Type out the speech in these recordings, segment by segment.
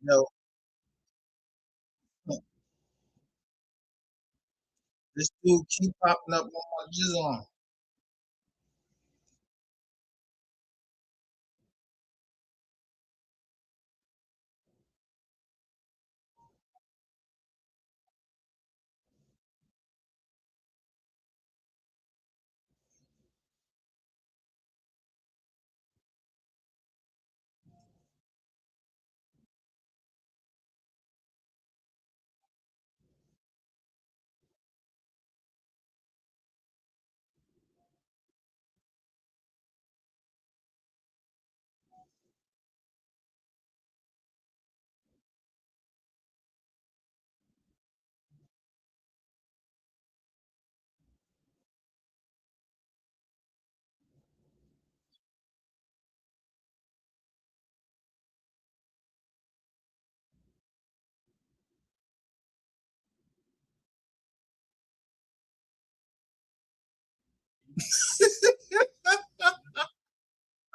Yo, this dude keep popping up on my Jizzle.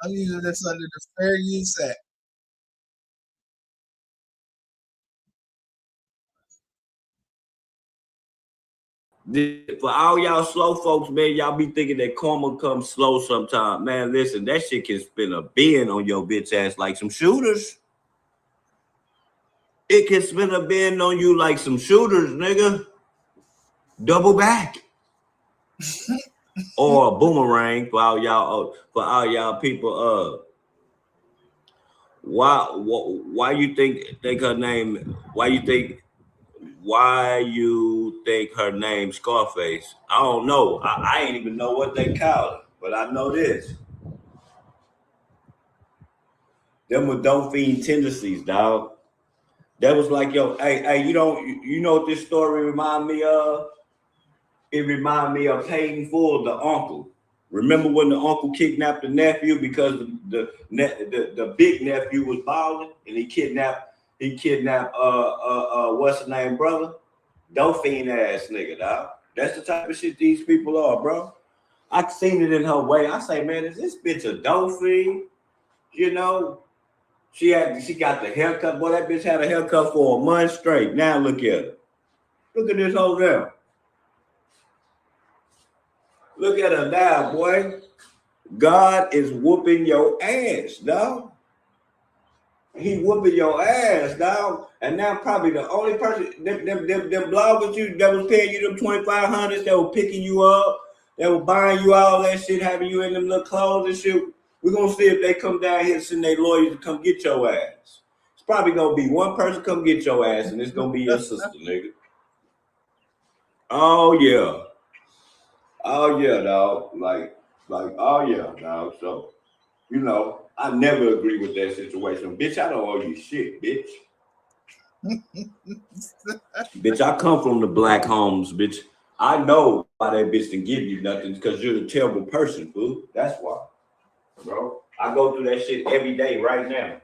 I'm using this under the Fair Use Act. For all y'all slow folks, man, y'all be thinking that karma comes slow sometime. Man, listen, that shit can spin a bin on your bitch ass like some shooters. It can spin a bin on you like some shooters, nigga. Double back. Or a boomerang for all y'all people. Why you think her name? Why you think her name Scarface? I don't know. I ain't even know what they call it, but I know this. Them were don't fiend tendencies, dog. That was like, yo, hey, you know what this story remind me of? It remind me of Hayden Full, the uncle. Remember when the uncle kidnapped the nephew because the big nephew was balling and he kidnapped what's the name brother? Dolphin ass nigga, dog. That's the type of shit these people are, bro. I seen it in her way. I say, man, is this bitch a dolphin? You know, she got the haircut. Boy, that bitch had a haircut for a month straight. Now look at her. Look at this whole girl. Look at her now, boy. God is whooping your ass, dog. He whooping your ass, dog. And now probably the only person them bloggers you that was paying you them 2,500 that were picking you up, that were buying you all that shit, having you in them little clothes and shit. We're gonna see if they come down here and send their lawyers to come get your ass. It's probably gonna be one person come get your ass, and it's gonna be your sister, nigga. Oh yeah. Oh yeah, dog. Oh yeah, dog. So, I never agree with that situation. Bitch, I don't owe you shit, bitch. Bitch, I come from the black homes, bitch. I know why that bitch didn't give you nothing because you're a terrible person, fool. That's why, bro. I go through that shit every day right now.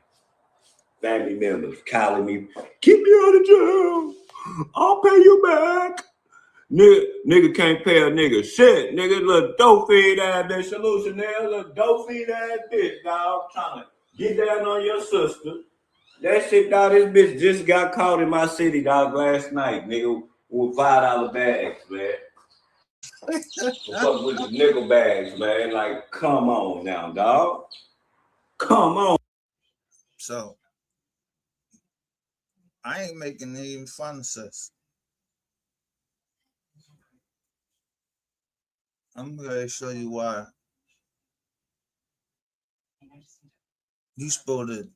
Family members calling me, keep me out of jail. I'll pay you back. Nigga can't pay a nigga shit. Nigga, little dope feed ass bitch. Solution there, little dope feed ass bitch, dog. Trying to get down on your sister. That shit, dog, this bitch just got caught in my city, dog, last night, nigga, with $5 bags, man. Fuck with the nickel bags, man. Like, come on now, dog. Come on. So I ain't making any fun, sis. I'm gonna show you why you're supposed to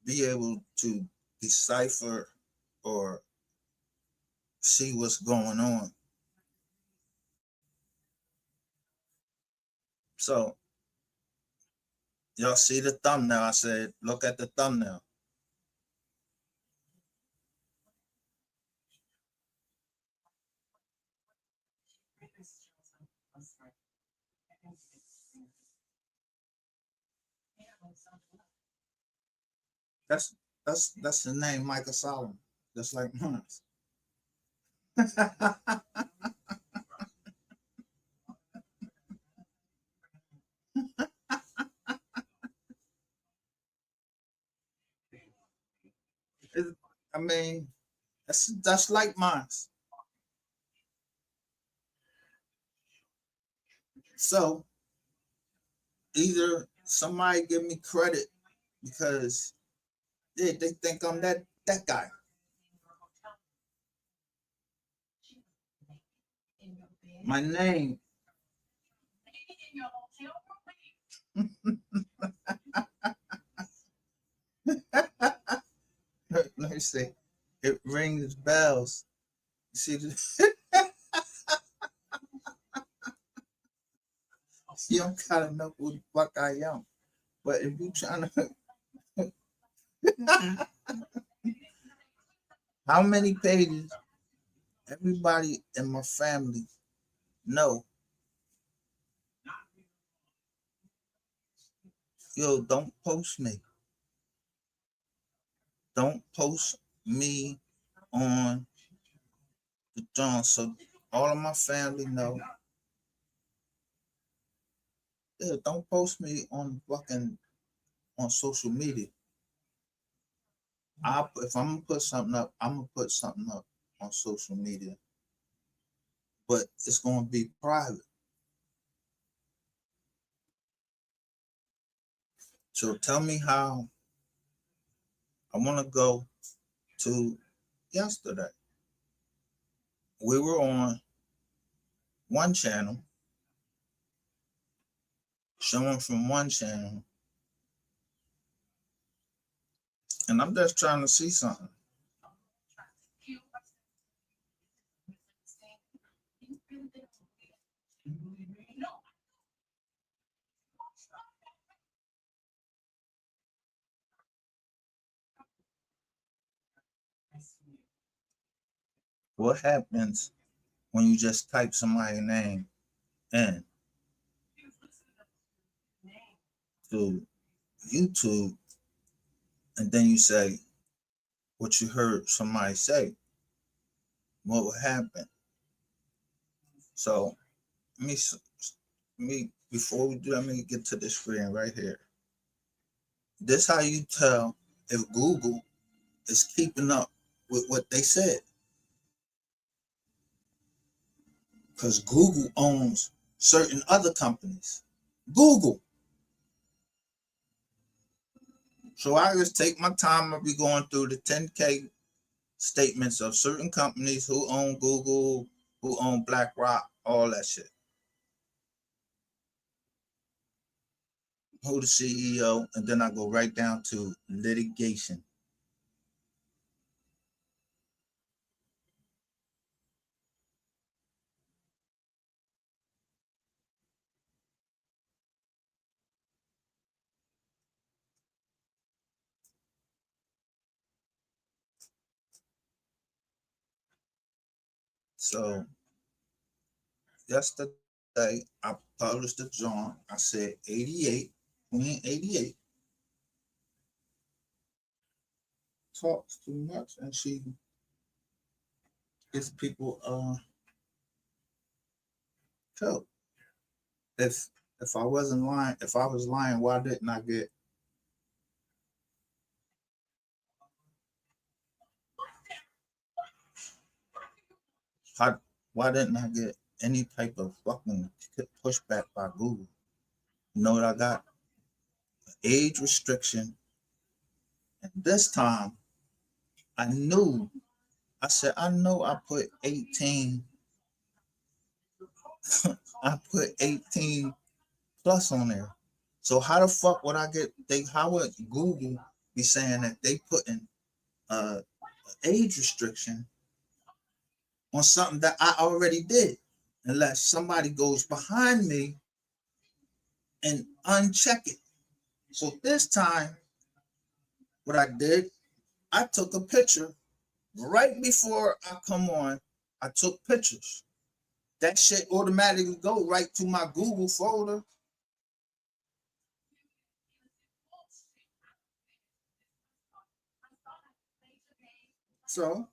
be able to decipher or see what's going on. So y'all see the thumbnail? I said, look at the thumbnail. That's that's the name, Michael Solomon, just like mine. I mean, that's like mine. So either somebody give me credit because they think I'm that guy. My name. Let me see. It rings bells. You see, you don't gotta know who the fuck I am. But if you trying to, how many pages everybody in my family know? Yo, don't post me. Don't post me on the John. So all of my family know. Yeah, don't post me on fucking on social media. If I'm gonna put something up, I'm gonna put something up on social media, but it's gonna be private. So tell me how I want to go to yesterday. We were on one channel, showing from one channel, and I'm just trying to see something. What happens when you just type somebody's name in to YouTube and then you say what you heard somebody say? What would happen? So me, me before we do, let me get to the screen right here. This how you tell if Google is keeping up with what they said, because Google owns certain other companies. Google. So I just take my time. I'll be going through the 10K statements of certain companies who own Google, who own BlackRock, all that shit. Who the CEO, and then I go right down to litigation. So yesterday I published a joint. I said 88, Queen 88 talks too much and she gets people killed. If if I wasn't lying, if I was lying, why didn't I get how, why didn't I get any type of fucking pushback by Google? You know what I got? Age restriction. And this time I knew, I said, I know I put 18, I put 18 plus on there. So how the fuck would I get how would Google be saying that they putting uh age restriction on something that I already did? Unless somebody goes behind me and uncheck it. So this time, what I did, I took a picture right before I come on. I took pictures. That shit automatically go right to my Google folder. So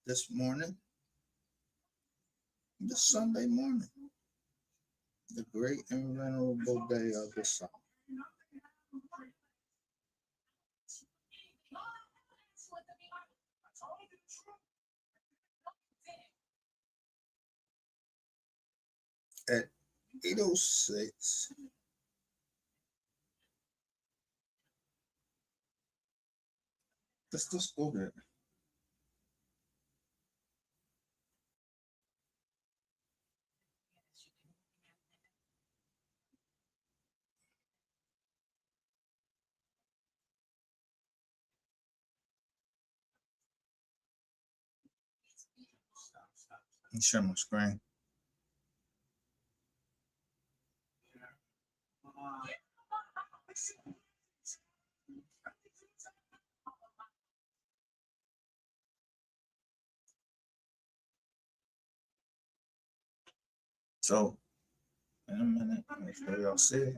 this morning, this Sunday morning, the great and venerable day of the sun. 8:06. Let's just go there. Let me share my screen. So, in a minute, make sure y'all see it.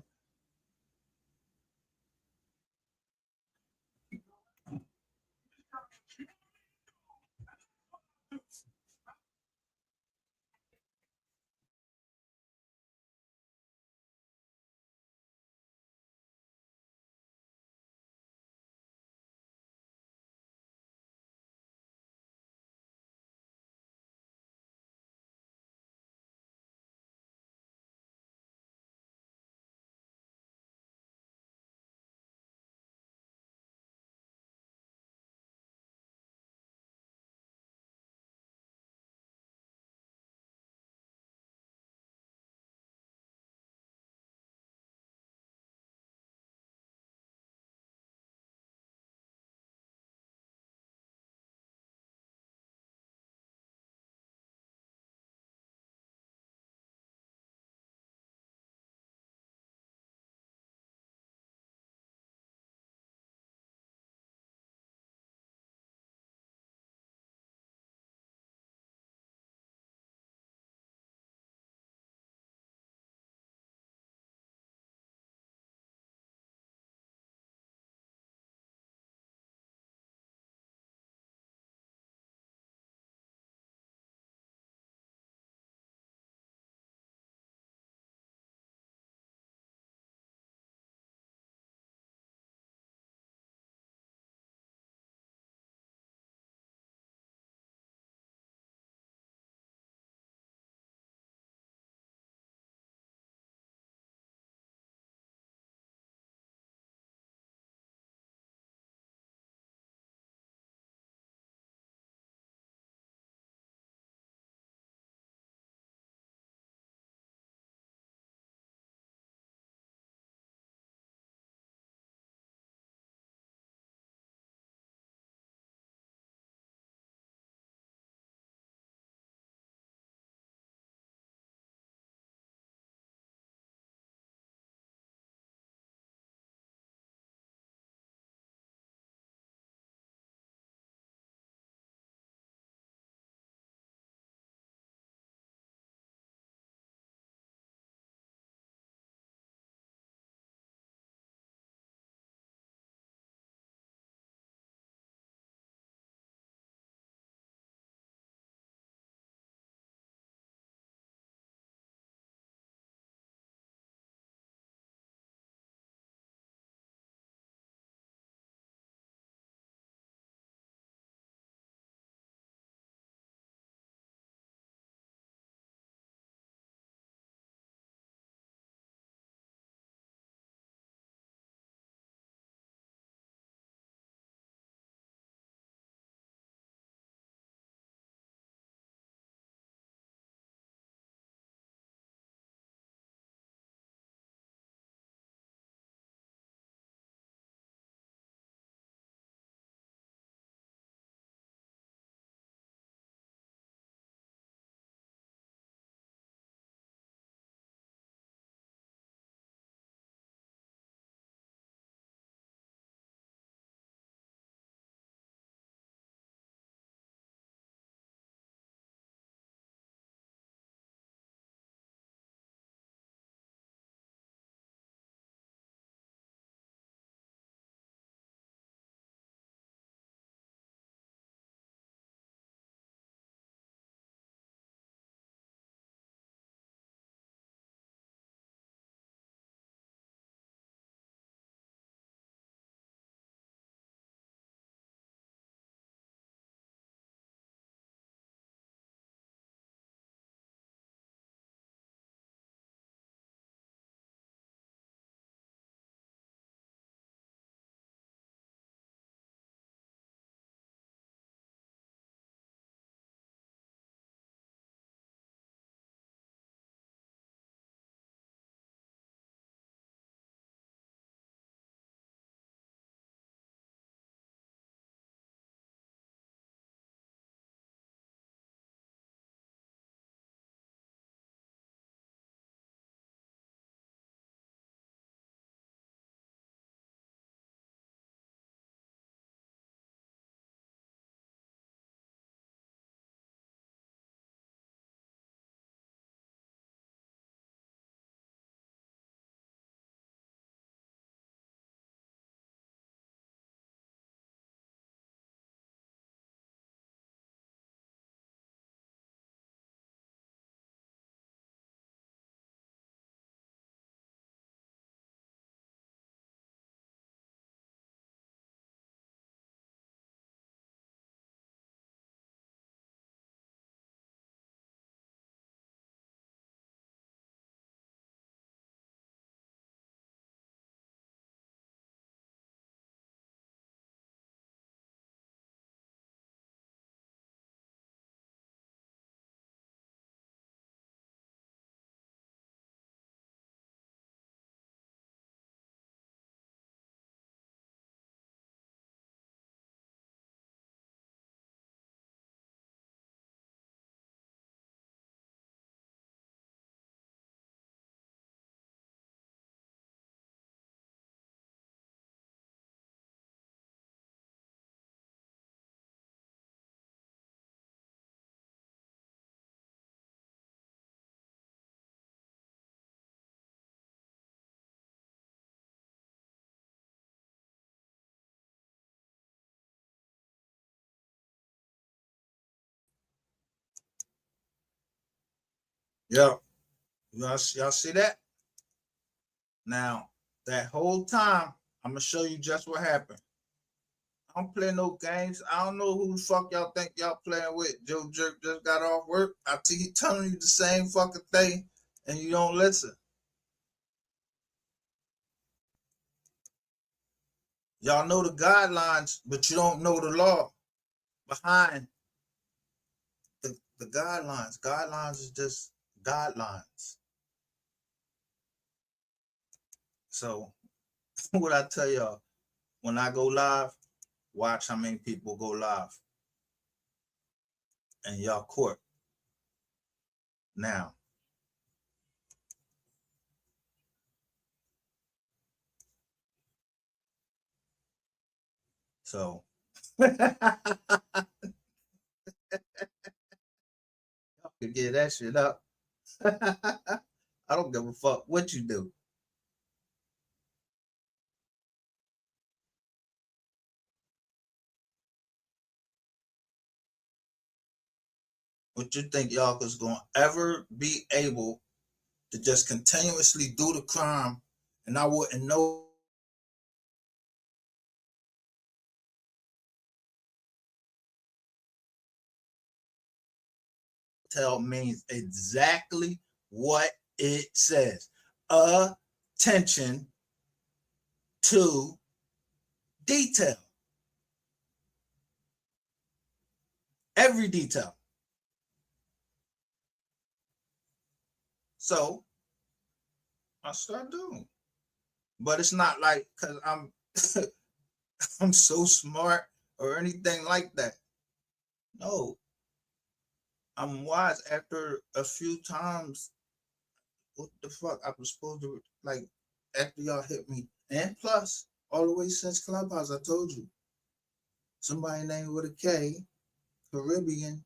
Yeah. Y'all see that? Now, that whole time, I'm gonna show you just what happened. I don't play no games. I don't know who the fuck y'all think y'all playing with. Joe Jerk just got off work. I keep telling you the same fucking thing, and you don't listen. Y'all know the guidelines, but you don't know the law behind the guidelines. Guidelines is just guidelines. So what I tell y'all, when I go live, watch how many people go live in y'all court. Now, so you get that shit up. I don't give a fuck what you do. What you think y'all is gonna ever be able to just continuously do the crime and I wouldn't know? Tell means exactly what it says. Attention to detail. Every detail. So I start doing. But it's not like because I'm I'm so smart or anything like that. No, I'm wise after a few times. What the fuck? I was supposed to like after y'all hit me. And plus, all the way since Clubhouse, I told you. Somebody named with a K, Caribbean,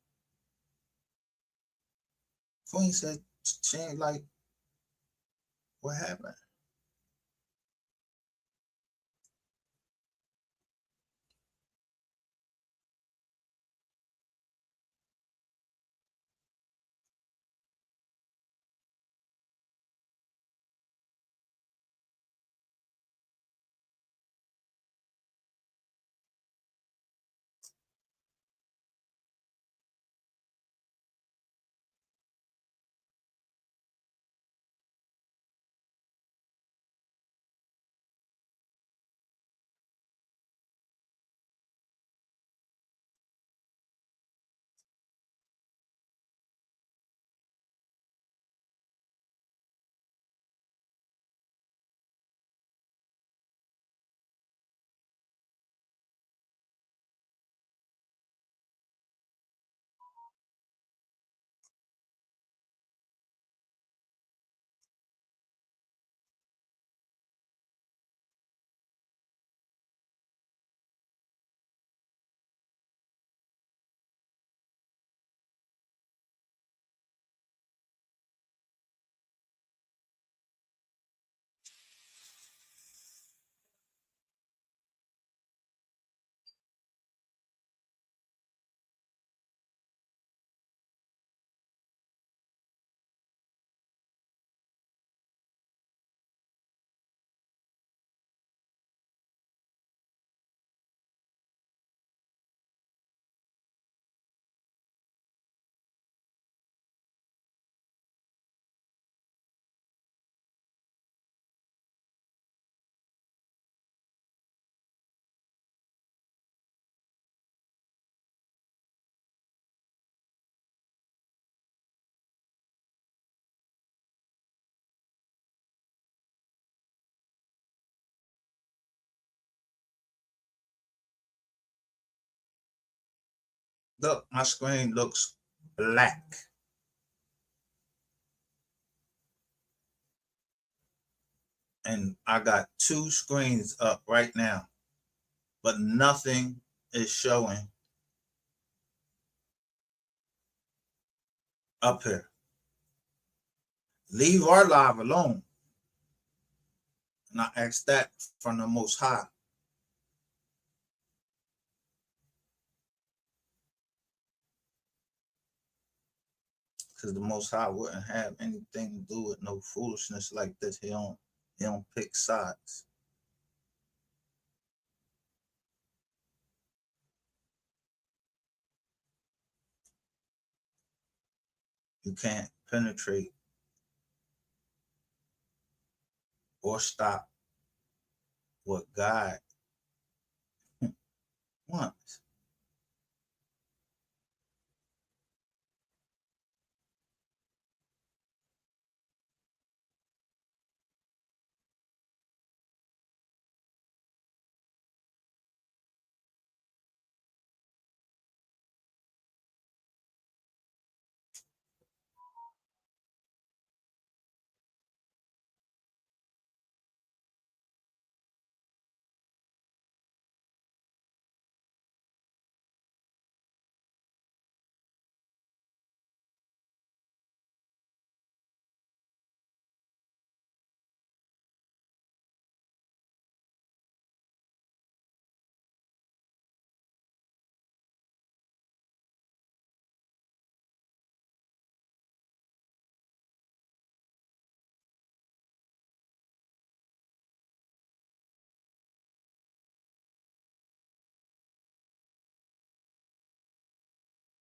Queen said she ain't like what happened. Look, my screen looks black. And I got two screens up right now, but nothing is showing up here. Leave our live alone. And I ask that from the Most High. because the Most High wouldn't have anything to do with no foolishness like this. He don't pick sides. You can't penetrate or stop what God wants.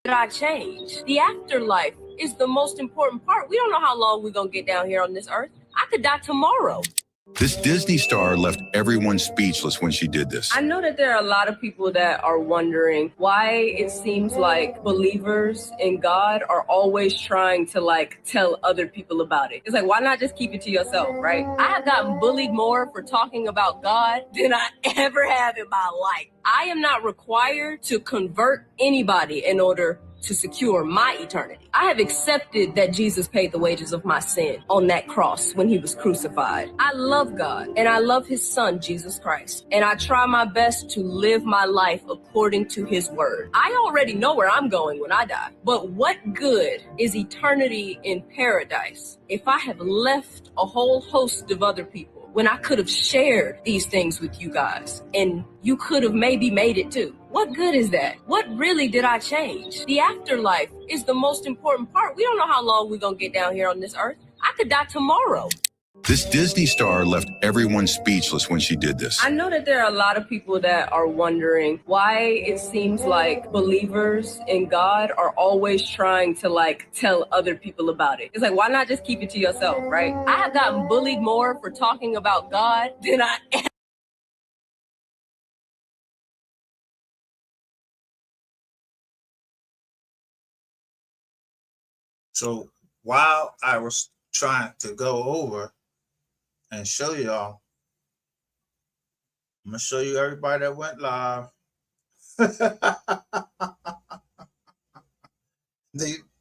Did I change? The afterlife is the most important part. We don't know how long we're going to get down here on this earth. I could die tomorrow. This Disney star left everyone speechless when she did this. I know that there are a lot of people that are wondering why it seems like believers in God are always trying to tell other people about it. It's like, why not just keep it to yourself, right? I have gotten bullied more for talking about God than I ever have in my life. I am not required to convert anybody in order to secure my eternity. I have accepted that Jesus paid the wages of my sin on that cross when he was crucified. I love God and I love his son, Jesus Christ. And I try my best to live my life according to his word. I already know where I'm going when I die. But what good is eternity in paradise if I have left a whole host of other people when I could have shared these things with you guys and you could have maybe made it too? What good is that? What really did I change? The afterlife is the most important part. We don't know how long we're going to get down here on this earth. I could die tomorrow. This Disney star left everyone speechless when she did this. I know that there are a lot of people that are wondering why it seems like believers in God are always trying to tell other people about it. It's like, why not just keep it to yourself, right? I have gotten bullied more for talking about God than I So while I was trying to go over and show y'all, I'm gonna show you everybody that went live.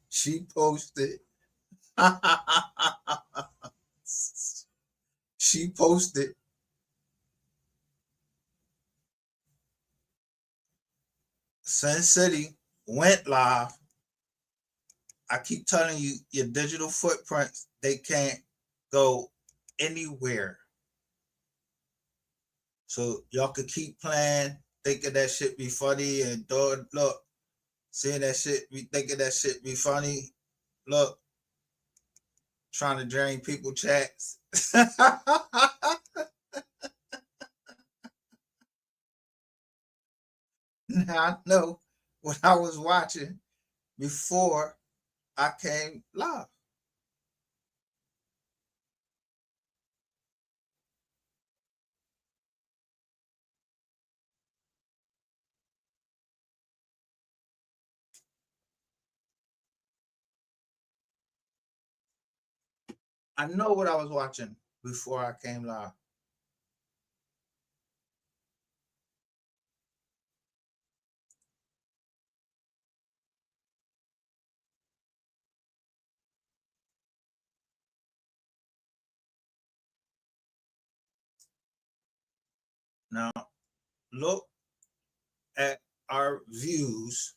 She posted. She posted. Sin City went live. I keep telling you, your digital footprints, they can't go anywhere. So y'all could keep playing, thinking that shit be funny, and look, seeing that shit, be thinking that shit be funny. Look, trying to drain people chats. Now I know what I was watching before I came live. I know what I was watching before I came live. Now, look at our views.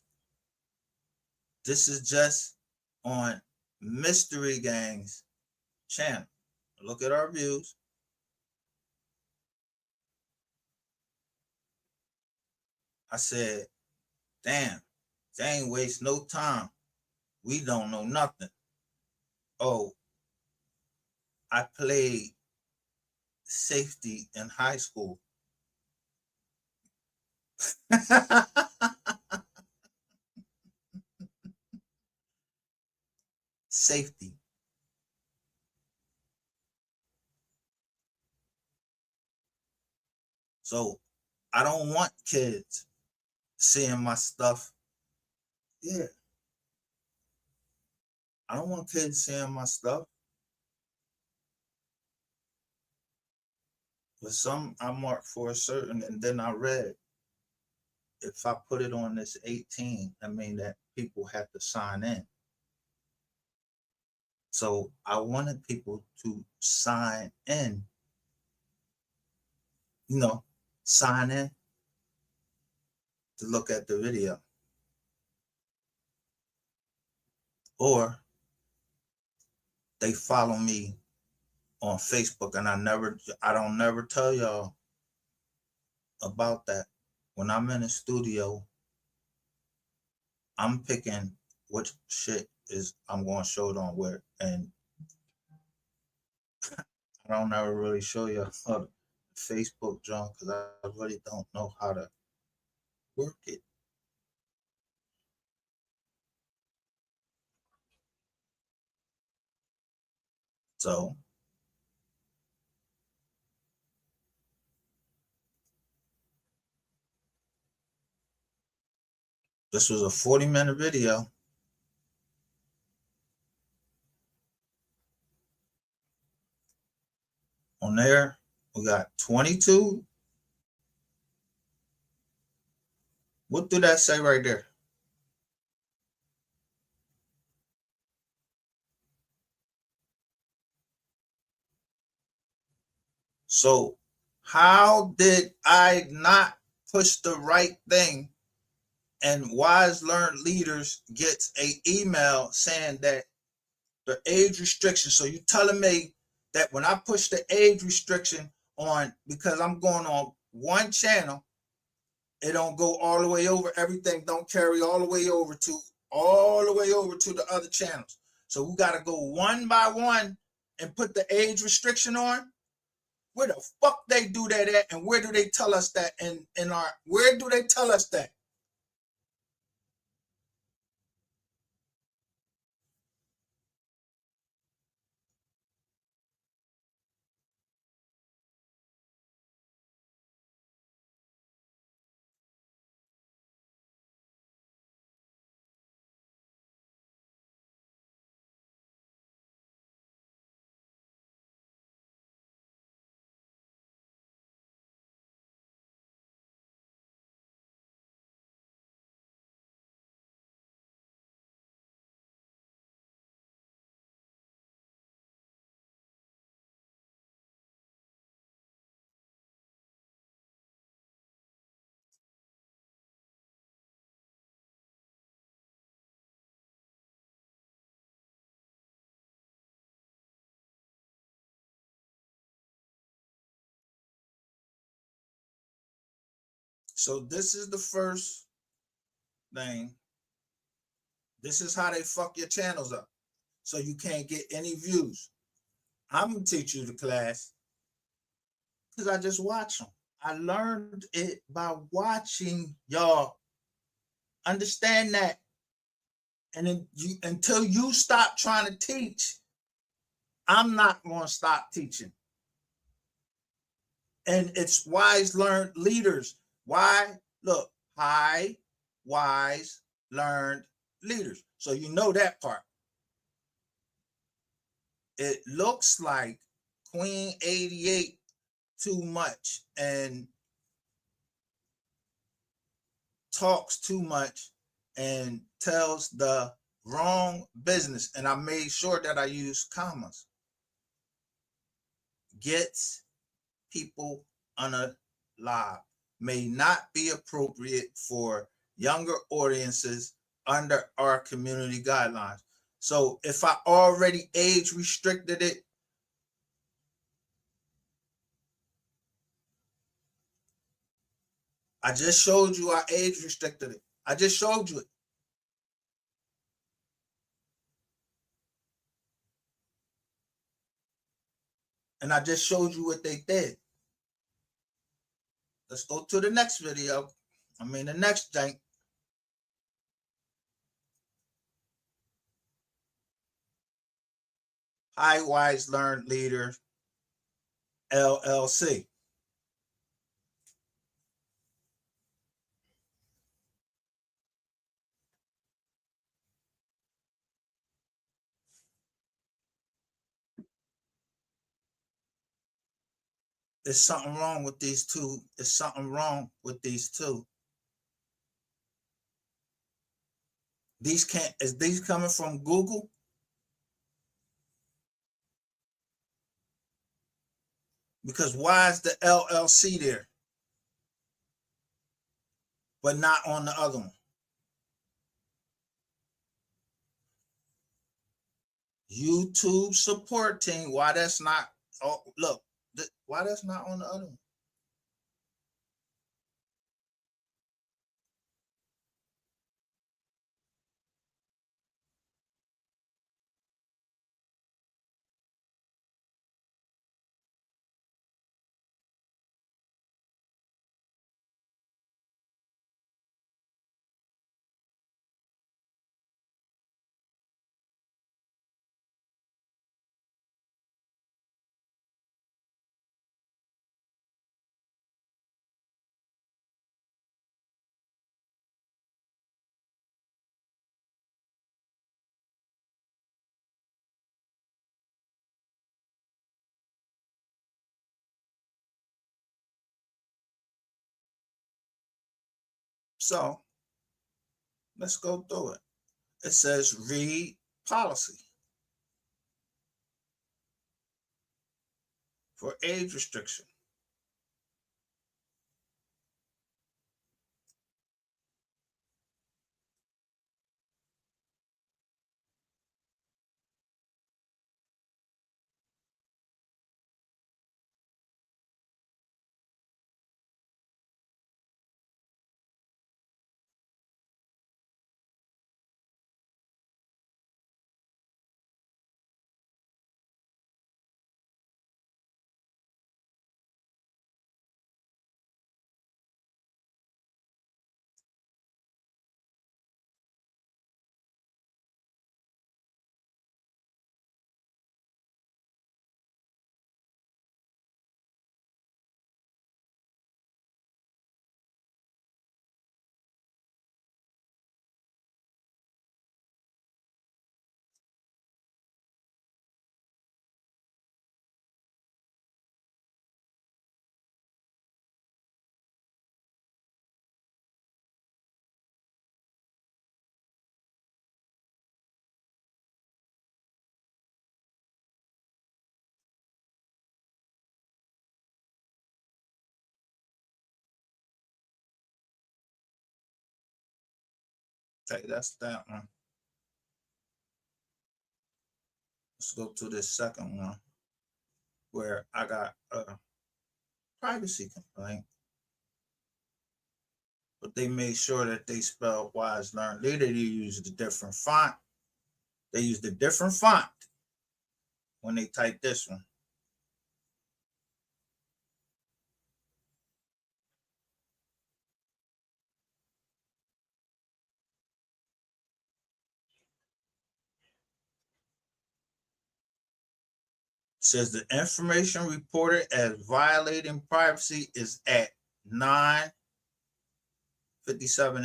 This is just on Mystery Gang's channel. Look at our views. I said, damn, they ain't waste no time. We don't know nothing. oh, I played safety in high school. Safety. So I don't want kids seeing my stuff. Yeah. I don't want kids seeing my stuff. But some I marked for a certain, and then I read if I put it on this 18, I mean that people have to sign in. So I wanted people to sign in, you know, sign in to look at the video. Or they follow me on Facebook, and I don't never tell y'all about that. When I'm in the studio, I'm picking what shit is I'm going to show it on where, and I don't ever really show you how Facebook junk because I really don't know how to work it. So this was a 40-minute video. On there, we got 22. What do that say right there? So how did I not push the right thing? And Wise Learned Leaders gets a email saying that the age restriction. So you telling me that when I push the age restriction on, because I'm going on one channel, it don't go all the way over. Everything don't carry all the way over to the other channels. So we got to go one by one and put the age restriction on. Where the fuck they do that at, and where do they tell us that in our? Where do they tell us that? So this is the first thing. This is how they fuck your channels up, so you can't get any views. I'm gonna teach you the class because I just watch them. I learned it by watching y'all. Understand that, and then until you stop trying to teach, I'm not gonna stop teaching. And it's Wise Learned Leaders. Why? Look, high, wise, learned leaders. So you know that part. It looks like Queen 88 too much and talks too much and tells the wrong business. And I made sure that I use commas. Gets people unalive. May not be appropriate for younger audiences under our community guidelines. So if I already age restricted it, I just showed you I age restricted it. I just showed you it. And I just showed you what they did. Let's go to the next video. The next thing. Highwise Learned Leader LLC. There's something wrong with these two. There's something wrong with these two. Is these coming from Google? Because why is the LLC there, but not on the other one? YouTube support team. Why that's not? Oh, look, why that's not on the other one? So let's go through it. It says read policy for age restriction. Okay, that's that one. Let's go to this second one where I got a privacy complaint, but they made sure that they spelled Wise Learned Leader. They used a different font. They used a different font when they typed this one. It says the information reported as violating privacy is at 9:57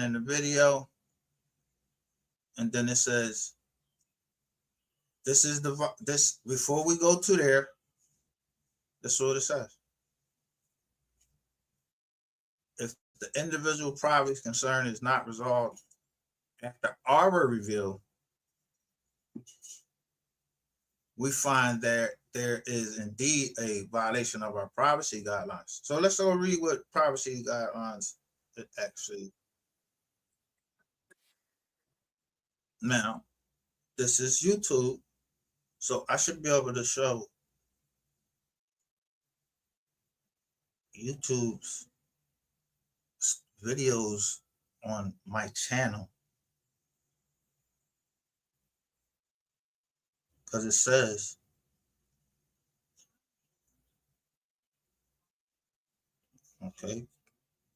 in the video. And then it says, this before we go to there, that's what it says. If the individual privacy concern is not resolved after our review, we find that there is indeed a violation of our privacy guidelines. So let's go read what privacy guidelines it actually. Now, this is YouTube, so I should be able to show YouTube's videos on my channel, because it says Okay,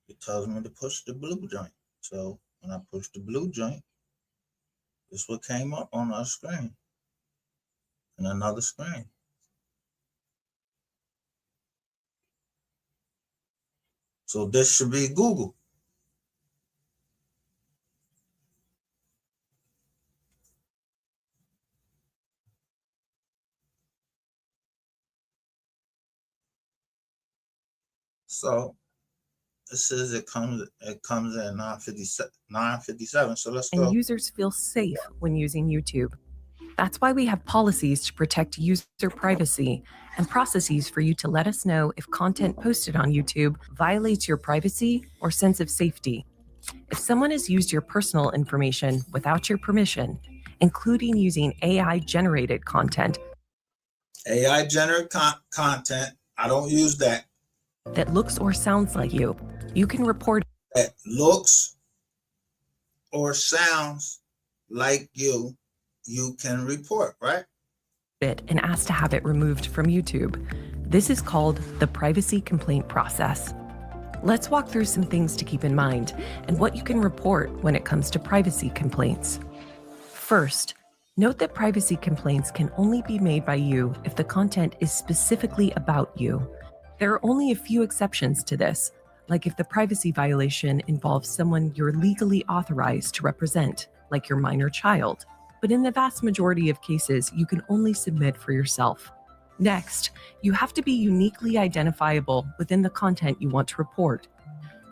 it tells me to push the blue joint. So when I push the blue joint, this is what came up on our screen and another screen. So this should be Google. So it says it comes at 9:57. So let's And go. users feel safe when using YouTube. That's why we have policies to protect user privacy and processes for you to let us know if content posted on YouTube violates your privacy or sense of safety. If someone has used your personal information without your permission, including using AI-generated content AI generated content. I don't use that. that looks or sounds like you can report That looks or sounds like you can report, right? it and ask to have it removed from YouTube. This is called the privacy complaint process. Let's walk through some things to keep in mind and what you can report when it comes to privacy complaints. First, note that privacy complaints can only be made by you if the content is specifically about you. There are only a few exceptions to this, like if the privacy violation involves someone you're legally authorized to represent, like your minor child. But in the vast majority of cases, you can only submit for yourself. Next, you have to be uniquely identifiable within the content you want to report.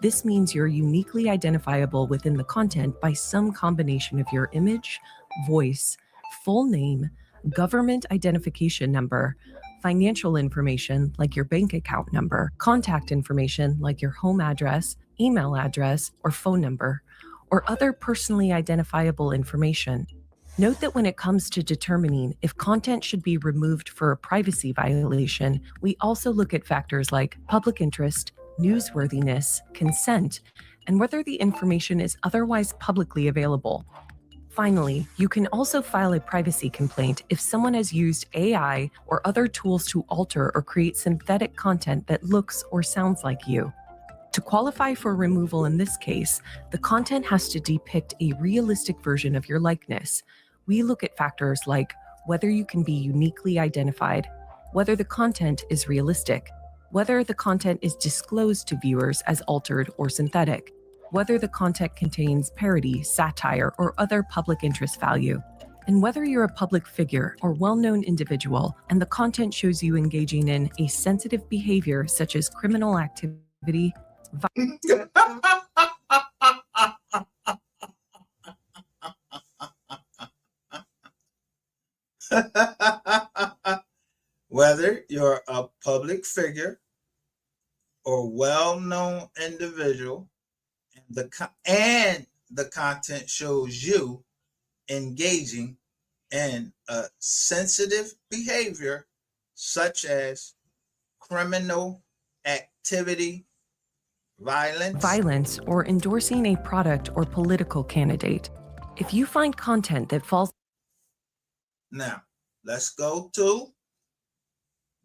This means you're uniquely identifiable within the content by some combination of your image, voice, full name, government identification number, financial information like your bank account number, contact information like your home address, email address, or phone number, or other personally identifiable information. Note that when it comes to determining if content should be removed for a privacy violation, we also look at factors like public interest, newsworthiness, consent, and whether the information is otherwise publicly available. Finally, you can also file a privacy complaint if someone has used AI or other tools to alter or create synthetic content that looks or sounds like you. To qualify for removal in this case, the content has to depict a realistic version of your likeness. We look at factors like whether you can be uniquely identified, whether the content is realistic, whether the content is disclosed to viewers as altered or synthetic, whether the content contains parody, satire, or other public interest value, and whether you're a public figure or well-known individual and the content shows you engaging in a sensitive behavior such as criminal activity, Whether you're a public figure or well-known individual, and the content shows you engaging in a sensitive behavior such as criminal activity, violence, or endorsing a product or political candidate. If you find content that falls... Now, let's go to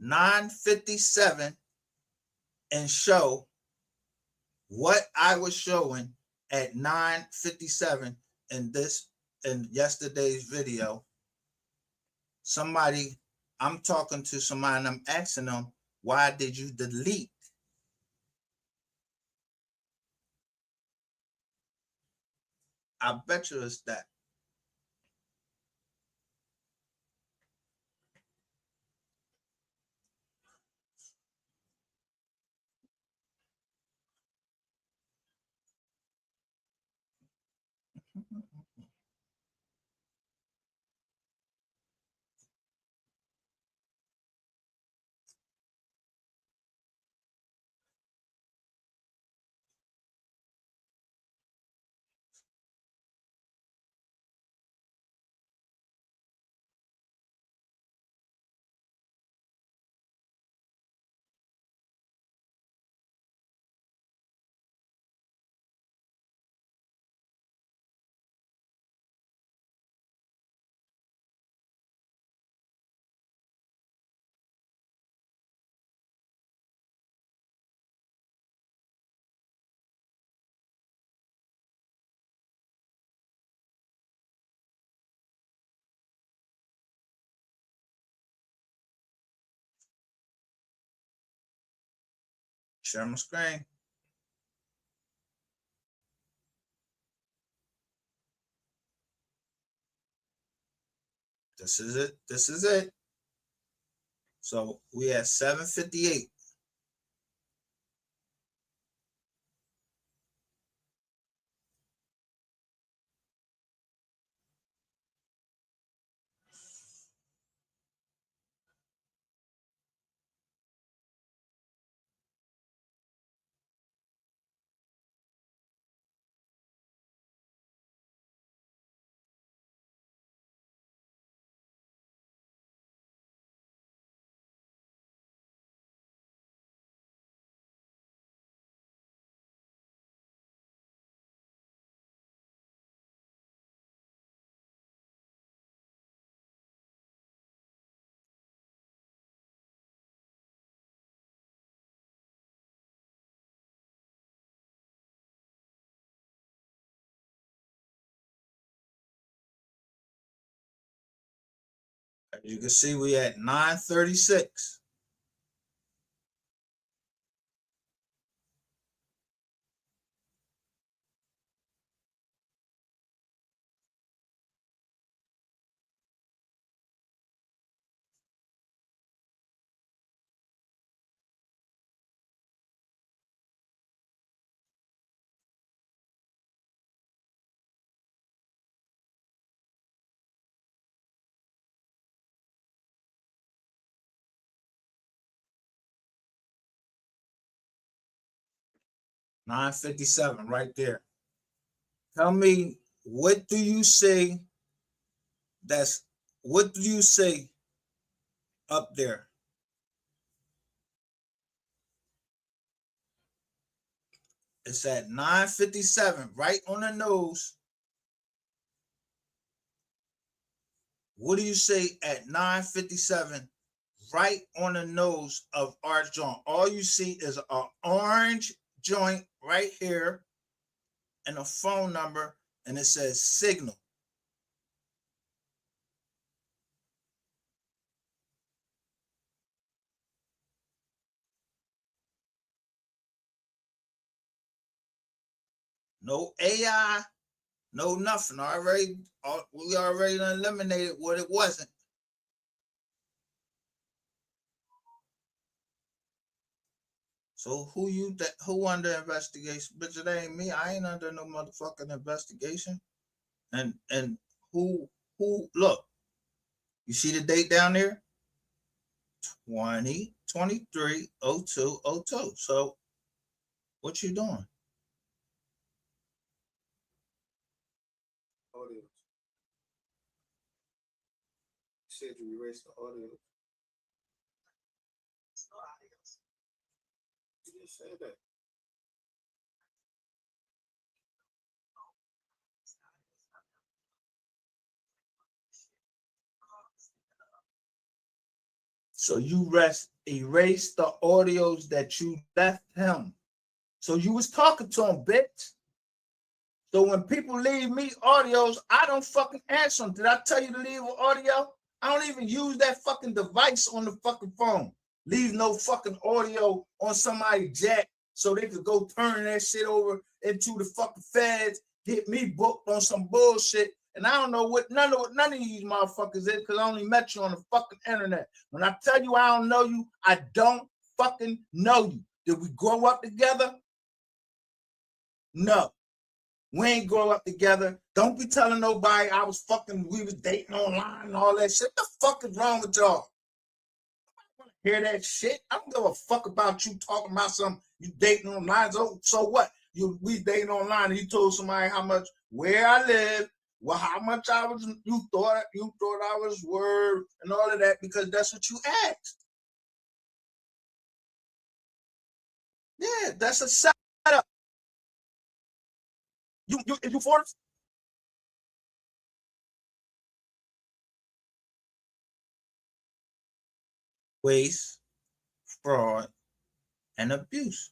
9:57 and show what I was showing at 9:57 in yesterday's video. I'm talking to somebody and I'm asking them, why did you delete? I bet you it's that. Share my screen. This is it. This is it. So we at 7:58. As you can see, we at 9:36. $9.57 right there. Tell me, what do you say what do you say up there? It's at 9:57, right on the nose. What do you say at 9:57, right on the nose of our joint? All you see is an orange joint right here and a phone number, and it says Signal. No AI, no nothing. We already eliminated what it wasn't. So who under investigation? Bitch, it ain't me. I ain't under no motherfucking investigation. And who look, you see the date down there? 20/23/02/02. So what you doing? Audio. You said you erased the audio. You just said that. So you erase the audios that you left him. So you was talking to him, bitch. So when people leave me audios, I don't fucking answer them. Did I tell you to leave an audio? I don't even use that fucking device on the fucking phone. Leave no fucking audio on somebody's jack so they could go turn that shit over into the fucking feds, get me booked on some bullshit. And I don't know what none of these motherfuckers is, because I only met you on the fucking internet. When I tell you I don't know you, I don't fucking know you. Did we grow up together? No. We ain't grow up together. Don't be telling nobody we was dating online and all that shit. What the fuck is wrong with y'all? I want to hear that shit. I don't give a fuck about you talking about something you dating online. So what? We dating online and you told somebody where I live, well, how much you thought I was worth and all of that, because that's what you asked. Yeah, that's a setup. You forced? Waste, fraud, and abuse.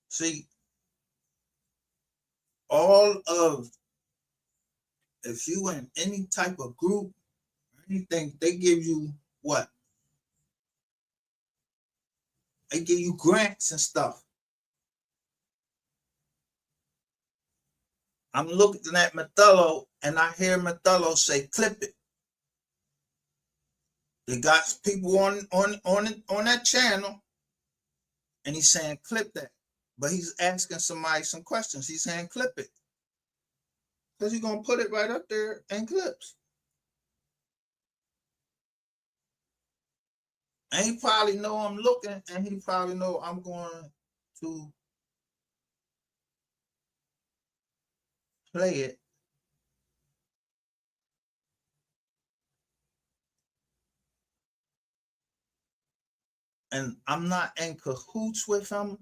See, if you in any type of group, anything, they give you what? They give you grants and stuff. I'm looking at Methuselah and I hear Methuselah say, clip it. They got people on that channel and he's saying, clip that. But he's asking somebody some questions. He's saying, clip it. Because he's going to put it right up there in clips. And he probably know I'm looking and he probably know I'm going to play it. And I'm not in cahoots with him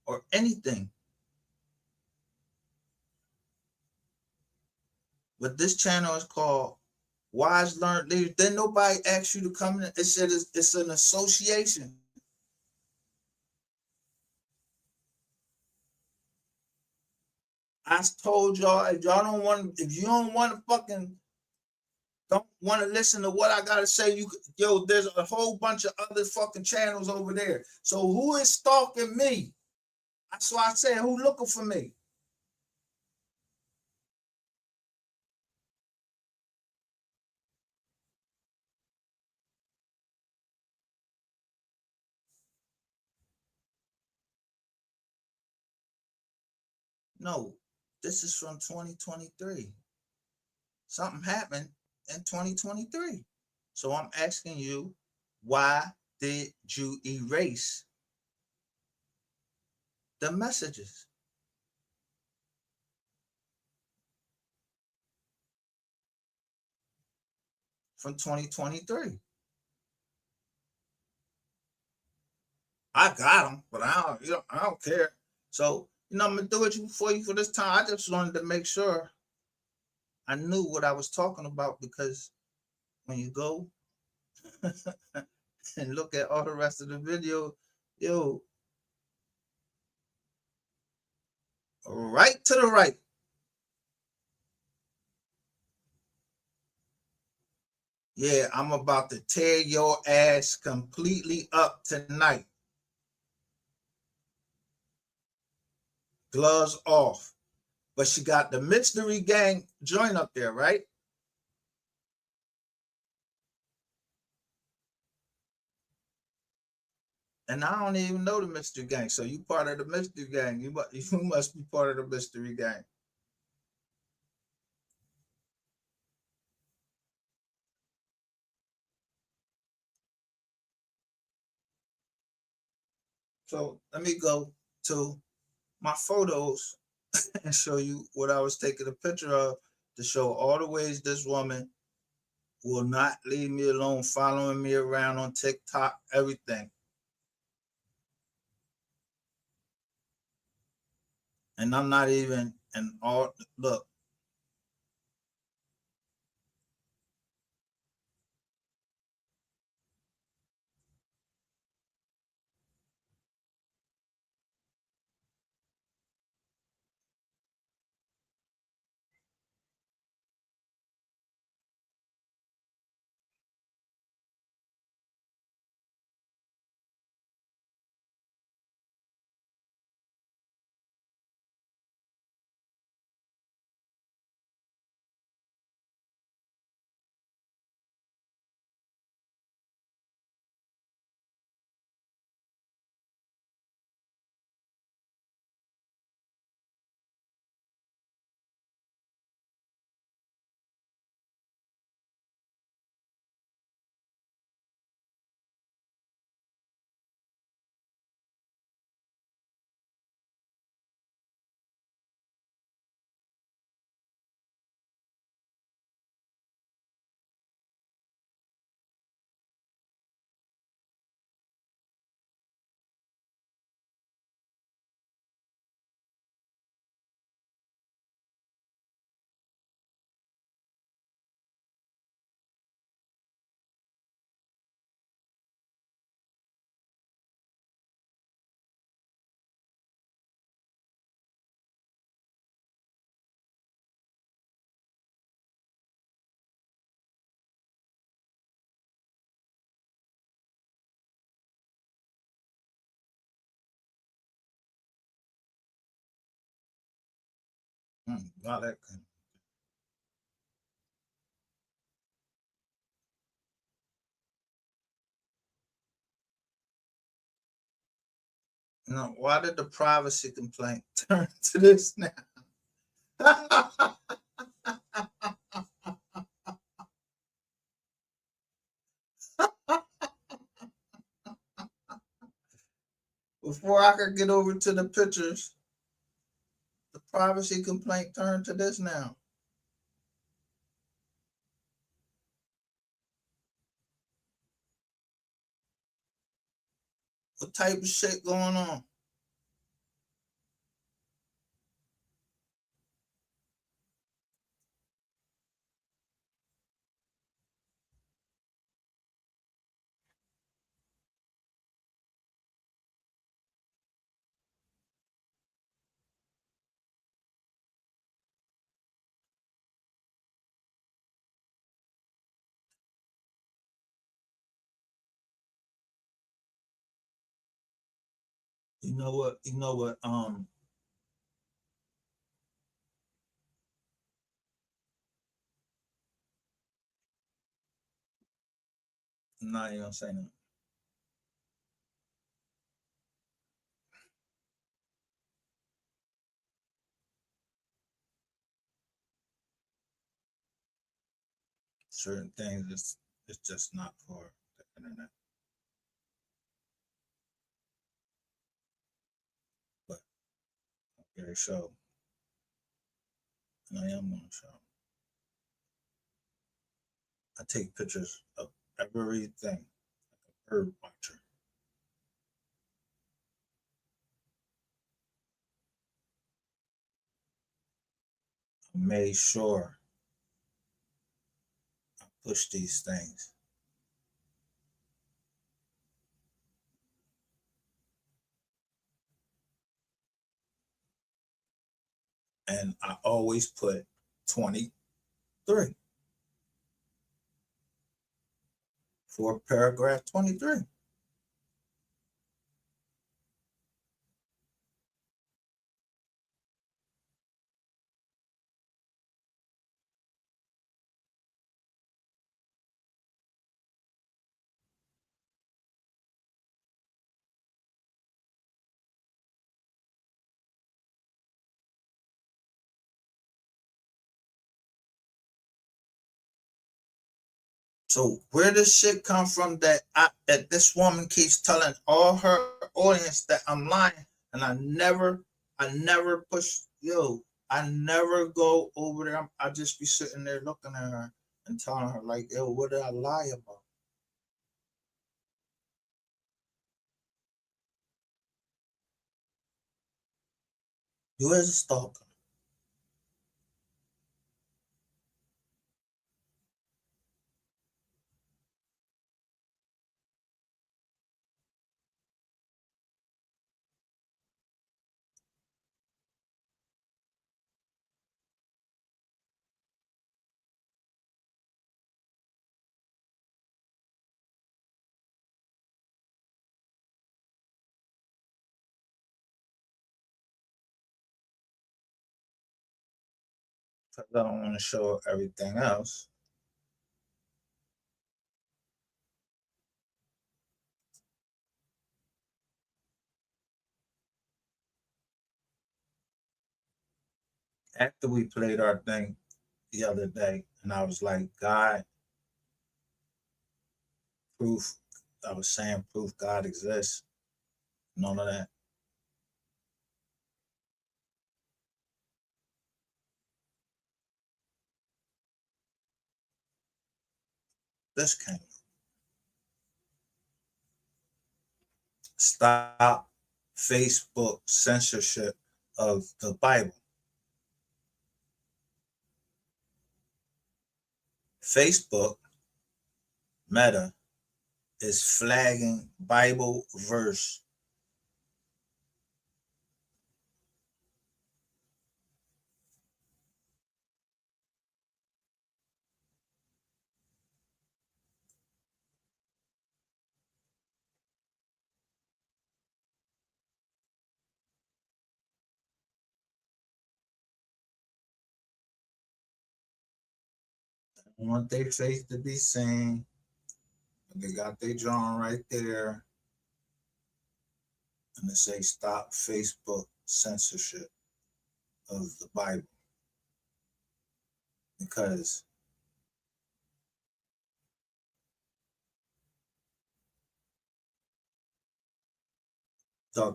or anything. But this channel is called Wise Learned Leaders. Then nobody asked you to come in. It said it's an association. I told y'all, if you don't want to fucking don't want to listen to what I gotta say, there's a whole bunch of other fucking channels over there. So who is stalking me? That's why I said, who looking for me? No, this is from 2023. Something happened in 2023. So I'm asking you, why did you erase the messages? From 2023. I got them, but I don't care. So, I'm gonna do it for you for this time. I just wanted to make sure I knew what I was talking about, because when you go and look at all the rest of the video, right to the right. Yeah, I'm about to tear your ass completely up tonight. Gloves off. But she got the Mystery Gang joint up there, right? And I don't even know the Mystery Gang. So you part of the Mystery Gang. You must be part of the Mystery Gang. So let me go to my photos and show you what I was taking a picture of, to show all the ways this woman will not leave me alone, following me around on TikTok, everything. And I'm not even, look, Not that kind. Now, why did the privacy complaint turn to this now? Before I could get over to the pictures, the privacy complaint turned to this now. What type of shit going on? You know what? You know what? I'm not even gonna say nothing. Certain things it's just not for the internet. But I'm very sure. And I am on the show. I take pictures of everything, like a bird watcher. I made sure I push these things. And I always put 23 for paragraph 23. So where does shit come from that this woman keeps telling all her audience that I'm lying, and I never push I never go over there. I just be sitting there looking at her and telling her like, yo, what did I lie about? You as a stalker. Because I don't want to show everything else. After we played our thing the other day, and I was like, God, proof. I was saying proof God exists. None of that. This came. Stop Facebook censorship of the Bible. Facebook, Meta, is flagging Bible verse. want their face to be seen. They got their drawing right there. And it say stop Facebook censorship of the Bible. Because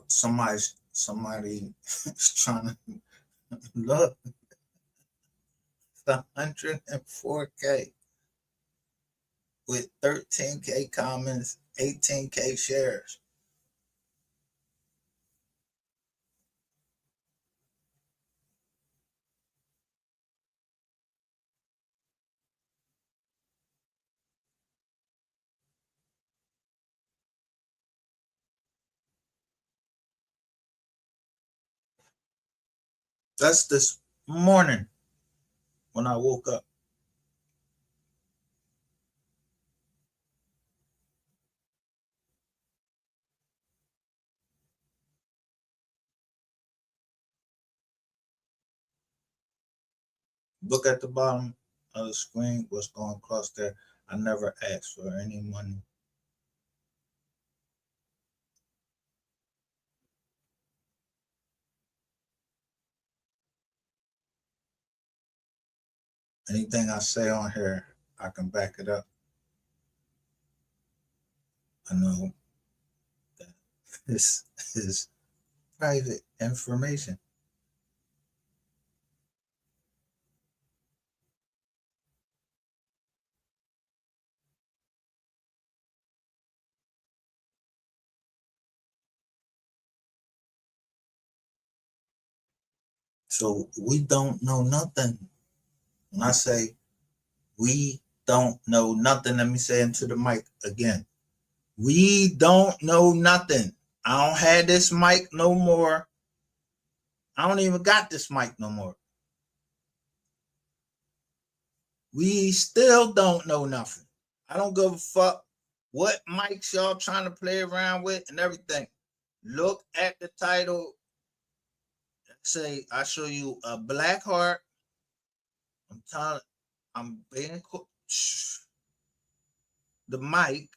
somebody is trying to look 104K with 13K comments, 18K shares. That's this morning when I woke up. Look at the bottom of the screen, what's going across there. I never asked for any money. Anything I say on here, I can back it up. I know that this is private information. So we don't know nothing. When I say we don't know nothing, let me say into the mic again. We don't know nothing. I don't have this mic no more. I don't even got this mic no more. We still don't know nothing. I don't give a fuck what mics y'all trying to play around with and everything. Look at the title. Say I show you a black heart. I'm being the mic,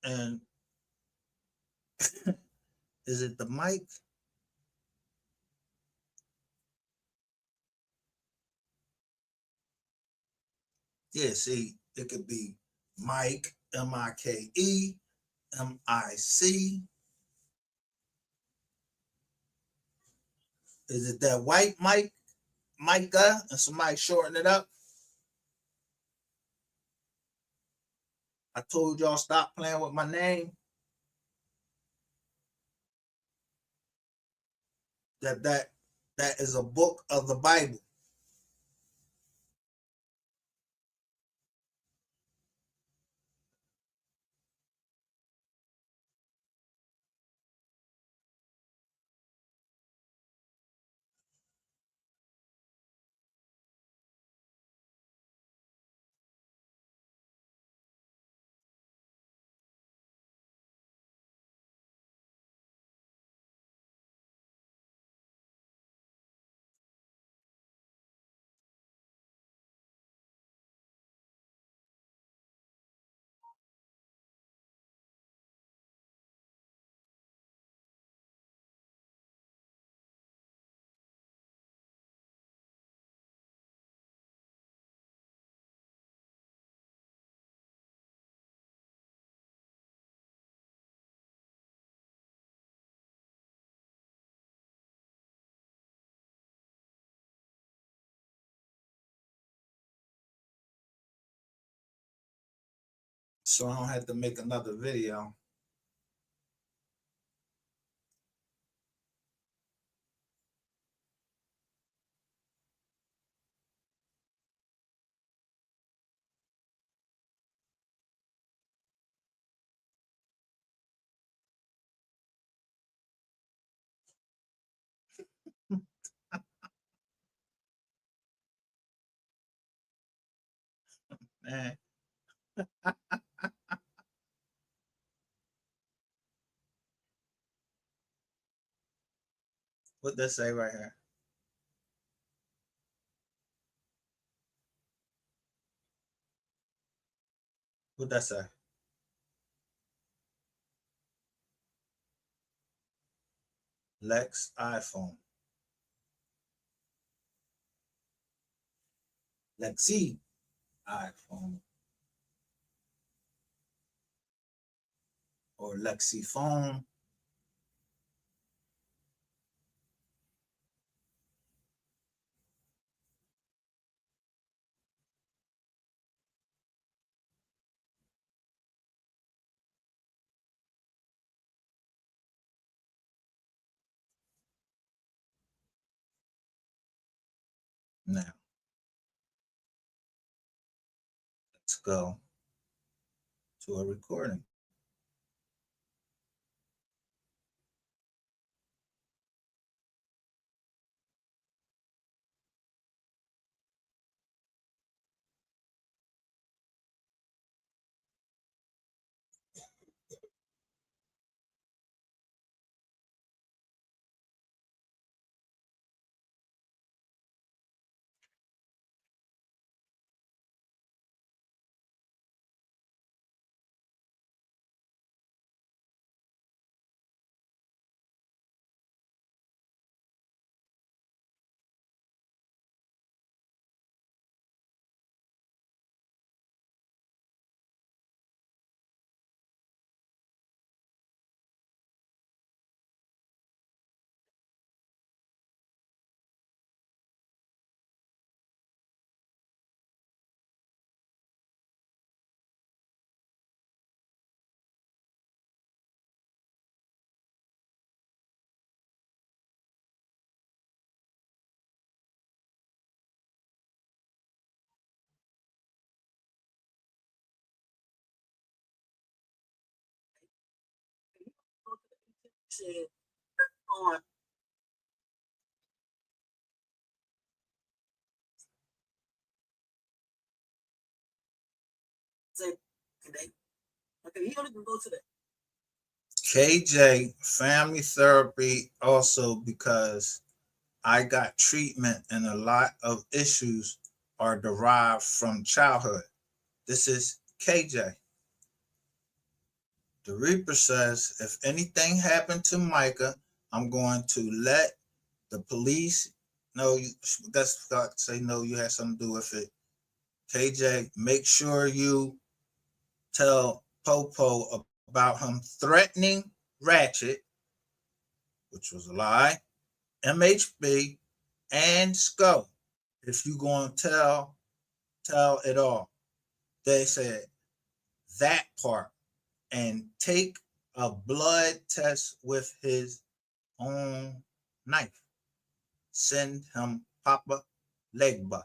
and is it the mic? Yeah, see, it could be Mike, M-I-K-E, M-I-C. Is it that white Mike, Micah, and somebody shorten it up? I told y'all stop playing with my name. That is a book of the Bible. So I don't have to make another video. Man, what they say right here? What that say? Lex iPhone. Lexi iPhone. Or Lexi phone. Now, let's go to a recording. Shit on say today. Okay, he don't even go to the KJ family therapy also because I got treatment and a lot of issues are derived from childhood. This is KJ. The Reaper says, if anything happened to Micah, I'm going to let the police know. That's Scott say no, you had something to do with it. KJ, make sure you tell Popo about him threatening Ratchet, which was a lie, MHB, and Sco. If you going to tell it all. They said that part and take a blood test with his own knife. Send him Papa Legba.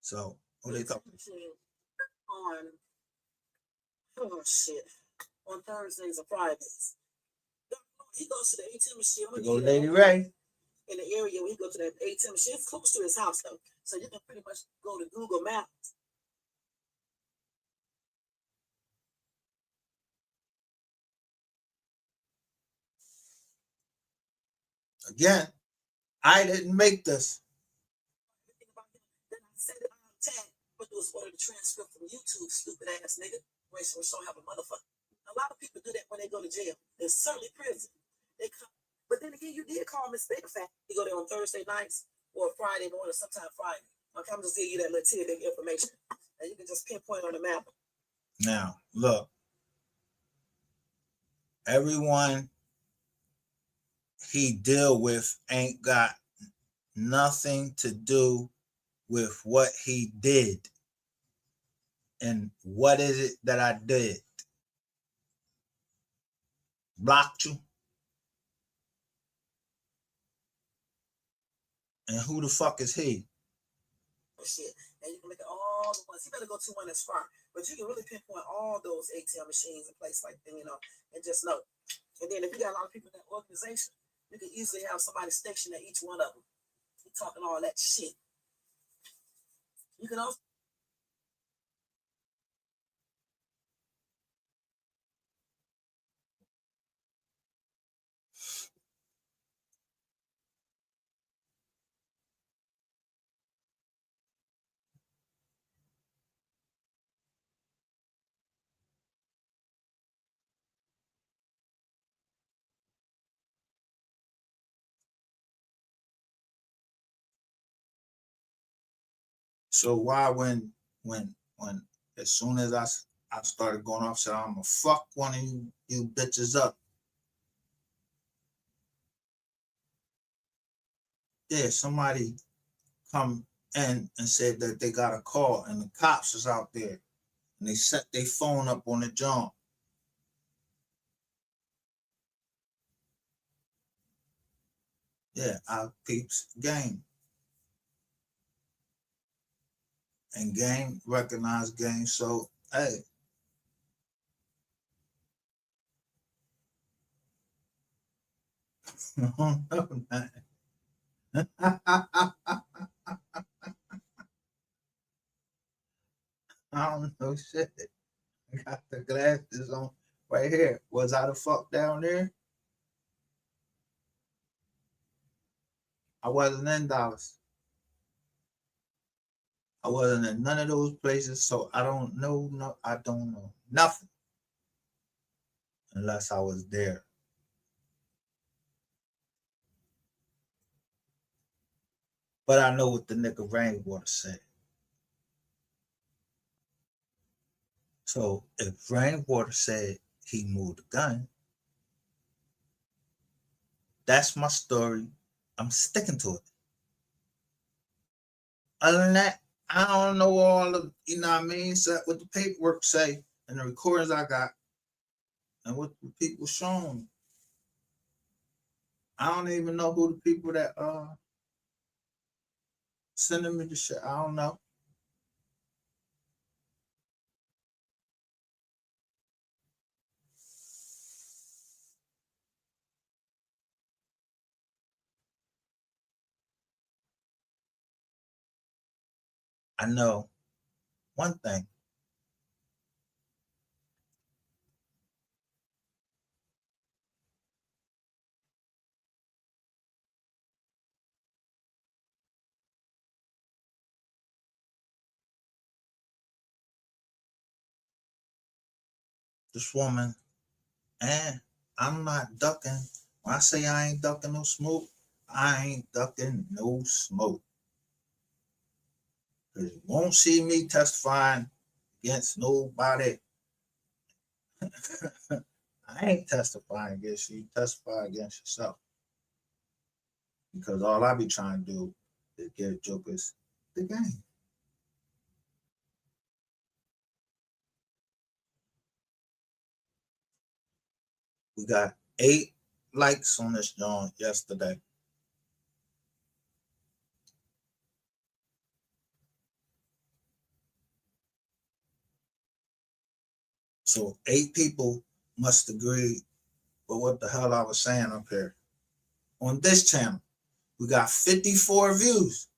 So, what they talking? shit on oh shit on Thursdays and Fridays. He goes to the ATM machine. Go Lady Ray. In the area where he goes to that ATM machine. It's close to his house though, so you can pretty much go to Google Maps. Again, I didn't make this. Then I said it on tag, but it was one of the transcript from YouTube, stupid ass nigga. Racial so have a motherfucker. A lot of people do that when they go to jail. It's certainly prison. They come, but then again, you did call Miss Big Fat. You go there on Thursday nights or Friday morning, sometime Friday. Okay, I'm just giving you that little tidbit information, and you can just pinpoint on the map. Now, look, everyone he deal with ain't got nothing to do with what he did. And what is it that I did? Blocked you? And who the fuck is he? Shit, and you can look at all the ones. You better go to one that's far, but you can really pinpoint all those ATM machines and places like that, and just know. And then if you got a lot of people in that organization, you can easily have somebody stationed at each one of them. You're talking all that shit. You can also So why when as soon as I started going off, said I'm gonna fuck one of you bitches up. Yeah, somebody come in and said that they got a call and the cops is out there and they set their phone up on the jump. Yeah, I peeps game. And game recognize game. So hey. I don't know shit. I got the glasses on right here. Was I the fuck down there? I wasn't in Dallas. I wasn't in none of those places, so I don't know. No, I don't know nothing unless I was there. But I know what the nigga Rainwater said. So if Rainwater said he moved the gun, that's my story. I'm sticking to it. Other than that, I don't know all of, you know what I mean, so what the paperwork say and the recordings I got and what the people showing me. I don't even know who the people that sending me the shit. I don't know. I know one thing. This woman, and I'm not ducking. When I say I ain't ducking no smoke, I ain't ducking no smoke. Because you won't see me testifying against nobody. I ain't testifying against you. You testify against yourself. Because all I be trying to do is give jokers the game. We got 8 likes on this joint yesterday. So 8 people must agree with what the hell I was saying up here. On this channel, we got 54 views.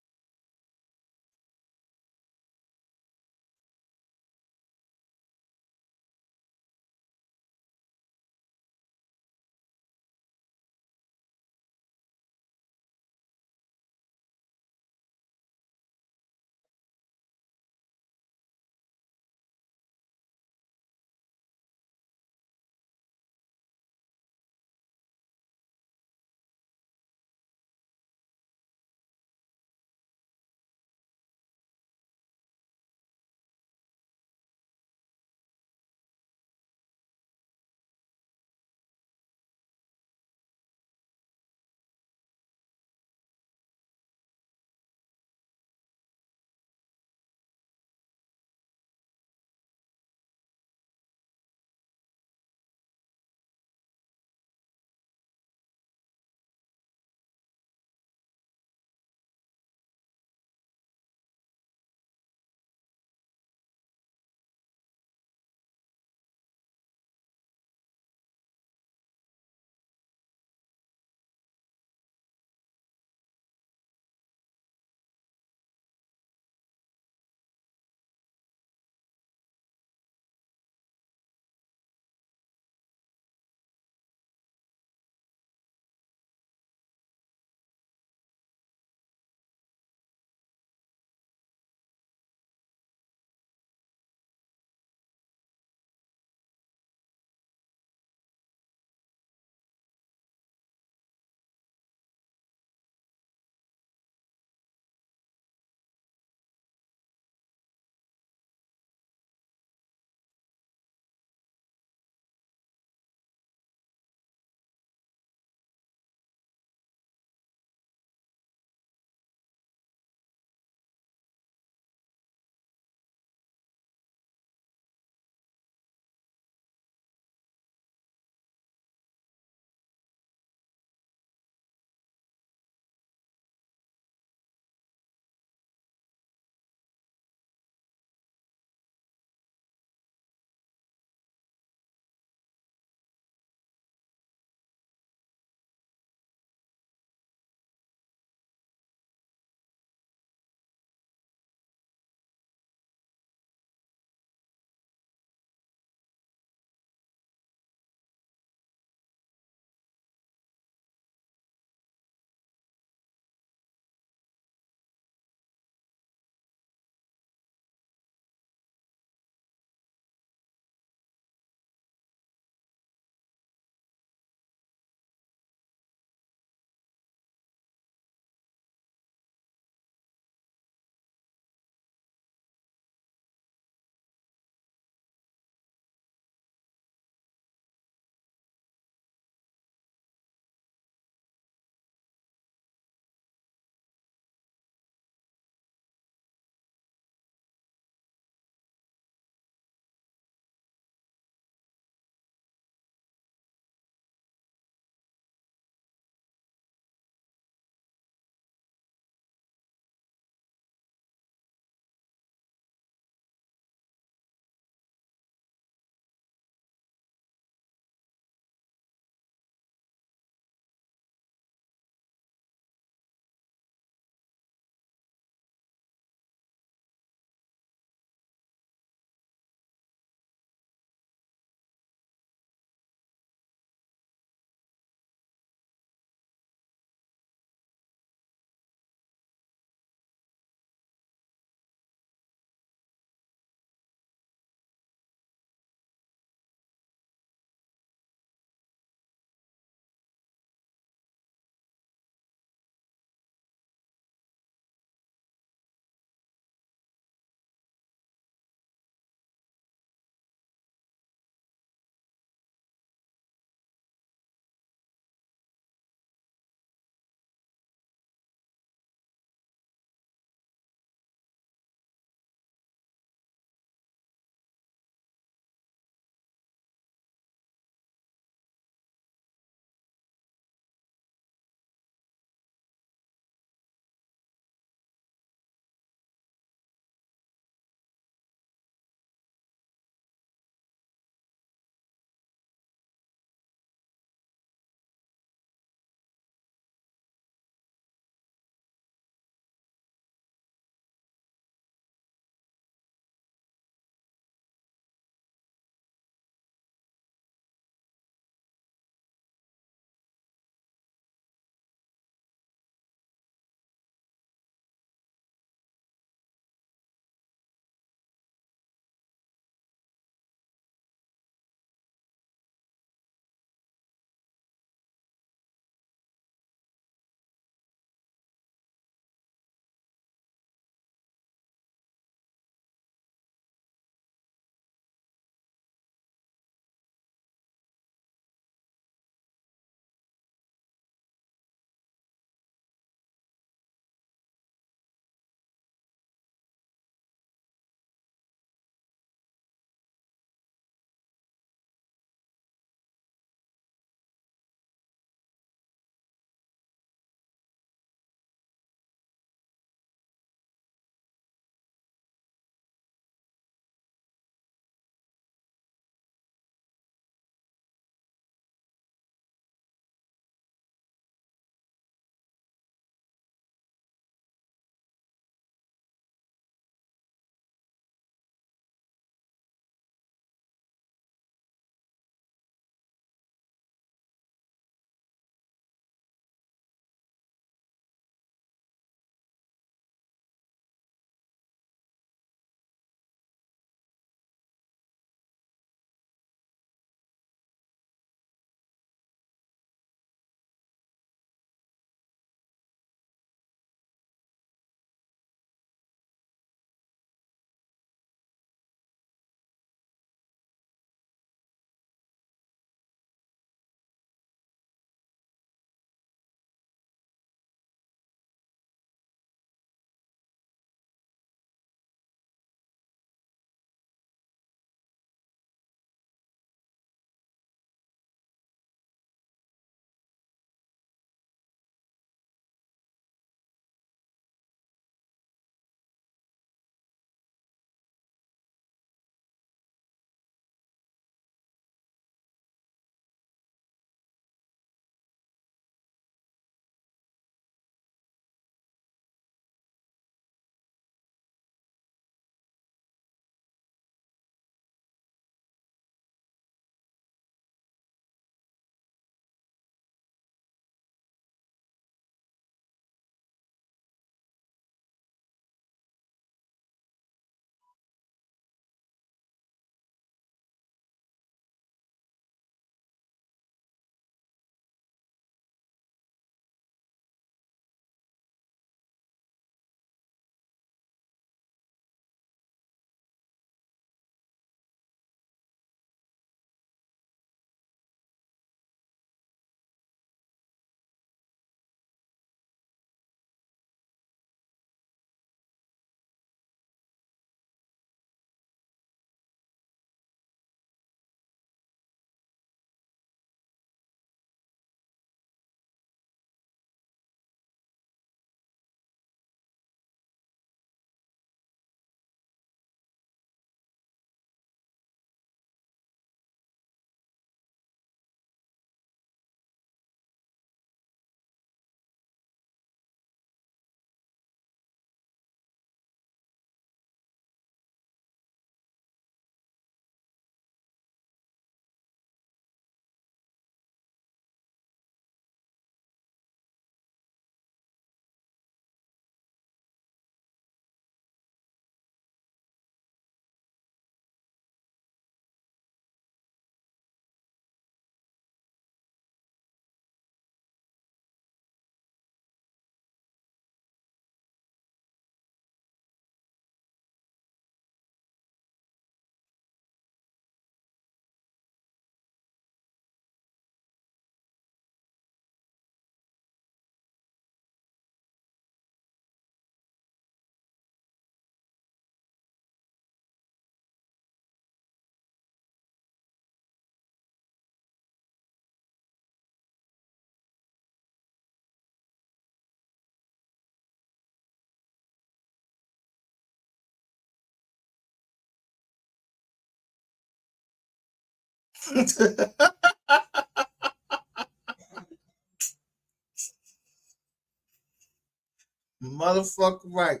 Motherfucker, right.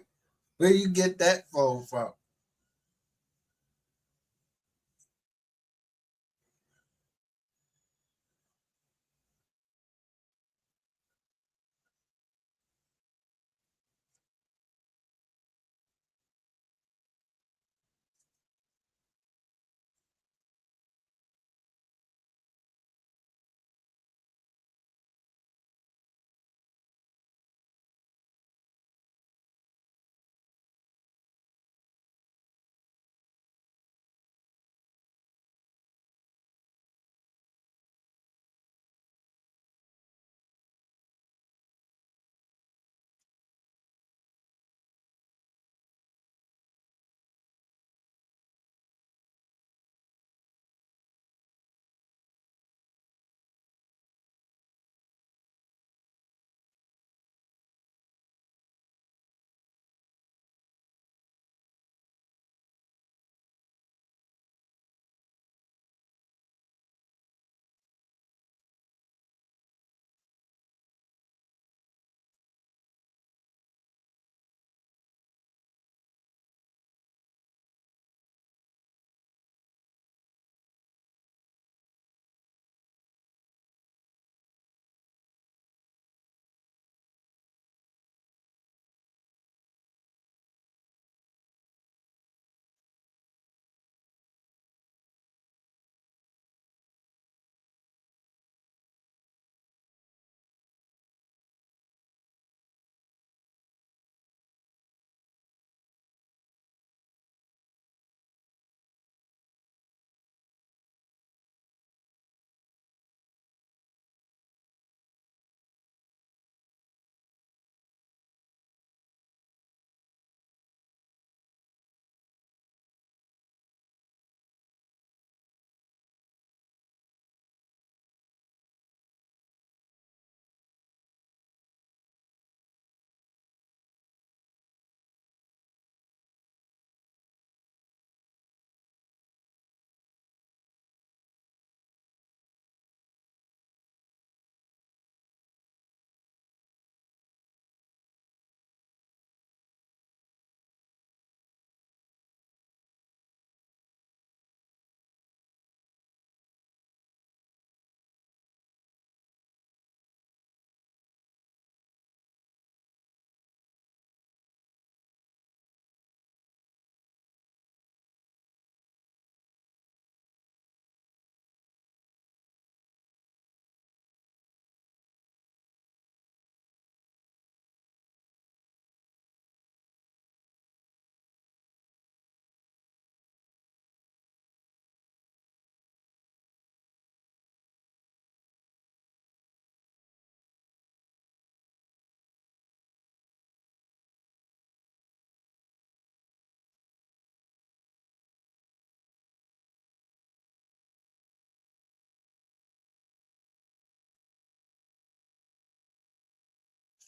Where you get that phone from?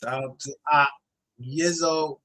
Shout out to Yizzo.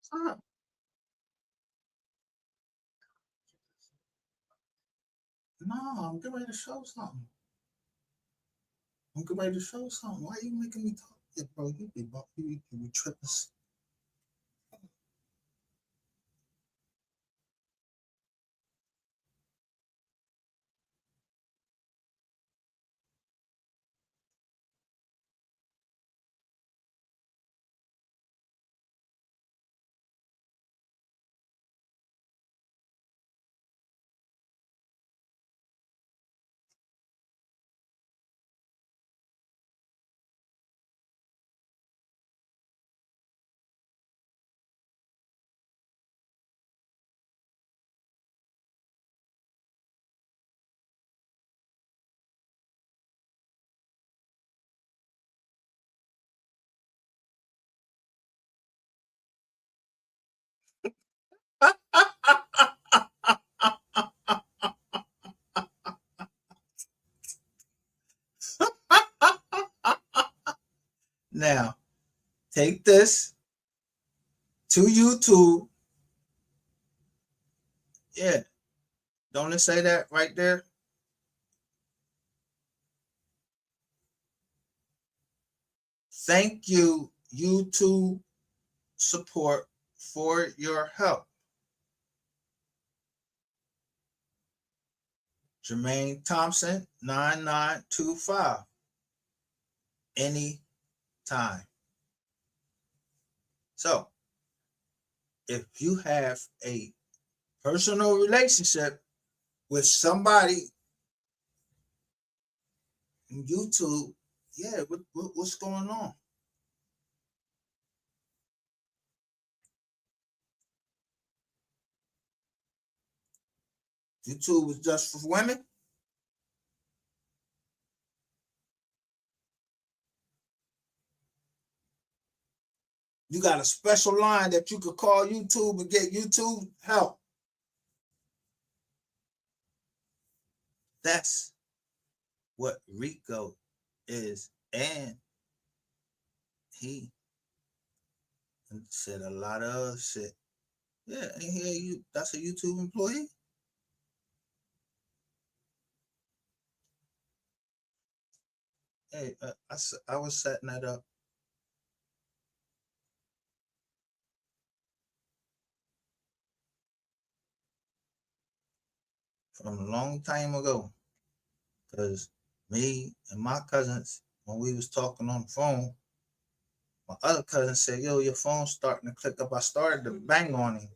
Stop. No, I'm getting ready to show something. I'm getting ready to show something. Why are you making me talk? Yeah, bro, you be tripping. Now, take this to YouTube. Yeah. Don't it say that right there? Thank you, YouTube support, for your help. Jermaine Thompson, 9925. Anytime. So, if you have a personal relationship with somebody in YouTube, yeah, what's going on? YouTube is just for women? You got a special line that you could call YouTube and get YouTube help. That's what Rico is. And he said a lot of other shit. Yeah, and you that's a YouTube employee. Hey, I was setting that up. From a long time ago. Because me and my cousins, when we was talking on the phone, my other cousin said, yo, your phone's starting to click up. I started to bang on him.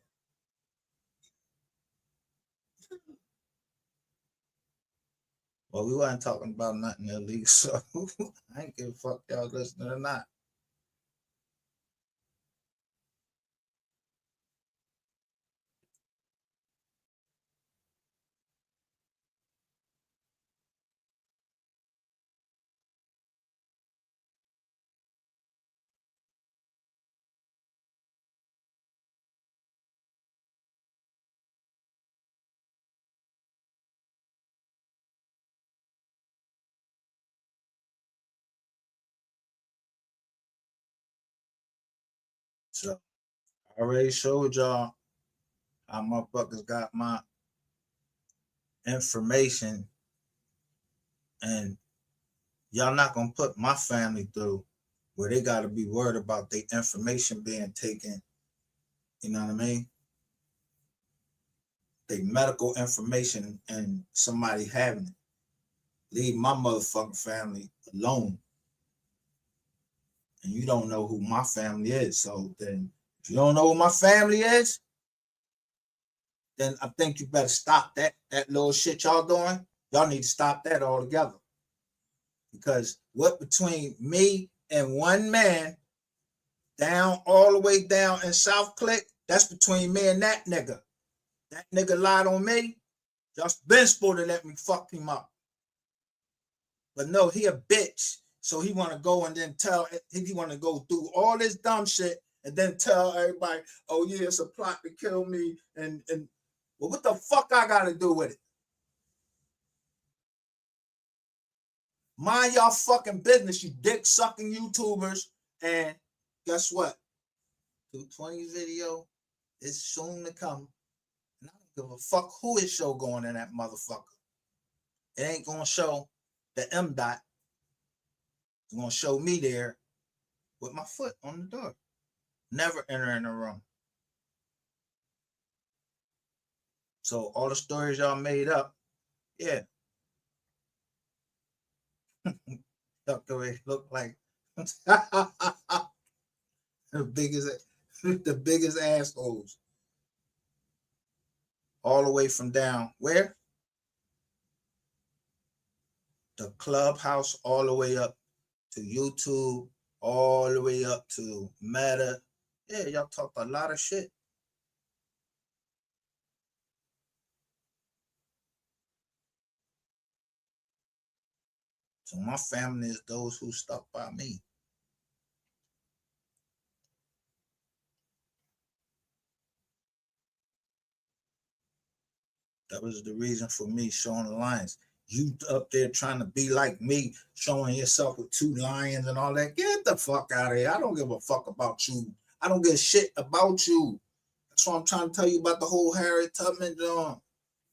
Well, we wasn't talking about nothing illegal, so I ain't give a fuck y'all listening or not. So I already showed y'all how motherfuckers got my information, and y'all not gonna put my family through where they gotta be worried about their information being taken. You know what I mean? Their medical information and somebody having it. Leave my motherfucking family alone. And you don't know who my family is. So then, if you don't know who my family is, then I think you better stop that little shit y'all doing. Y'all need to stop that altogether. Because what between me and one man down all the way down in South Click, that's between me and that nigga. That nigga lied on me. Y'all been supposed to let me fuck him up. But no, he a bitch. So he want to go and then he want to go through all this dumb shit and then tell everybody, oh yeah, it's a plot to kill me. And well, what the fuck I got to do with it? Mind y'all fucking business, you dick sucking YouTubers. And guess what? 220 video is soon to come. And I don't give a fuck who is show going in that motherfucker. It ain't gonna show the M dot. It's gonna show me there with my foot on the door. Never entering a room. So all the stories y'all made up, yeah. Look the way it look like the biggest assholes. All the way from down where? The Clubhouse, all the way up to YouTube, all the way up to Meta. Yeah, y'all talked a lot of shit. So my family is those who stuck by me. That was the reason for me showing the lines. You up there trying to be like me, showing yourself with 2 lions and all that. Get the fuck out of here. I don't give a fuck about you. I don't give a shit about you. That's what I'm trying to tell you about the whole Harriet Tubman John.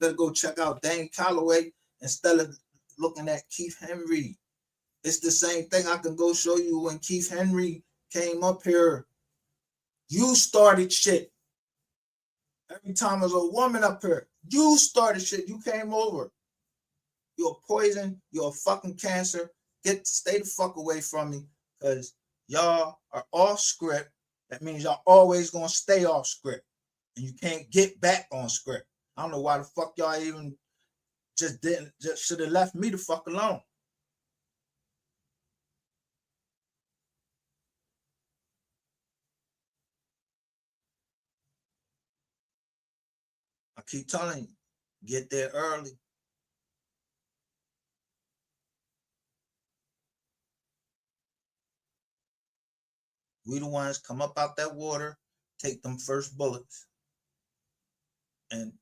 Better go check out Dane Calloway instead of looking at Keith Henry. It's the same thing. I can go show you when Keith Henry came up here. You started shit. Every time there's a woman up here, you started shit. You came over. You're a poison. You're a fucking cancer. Stay the fuck away from me, because y'all are off script. That means y'all always gonna stay off script, and you can't get back on script. I don't know why the fuck y'all even just should have left me the fuck alone. I keep telling you, get there early. We the ones come up out that water, take them first bullets. And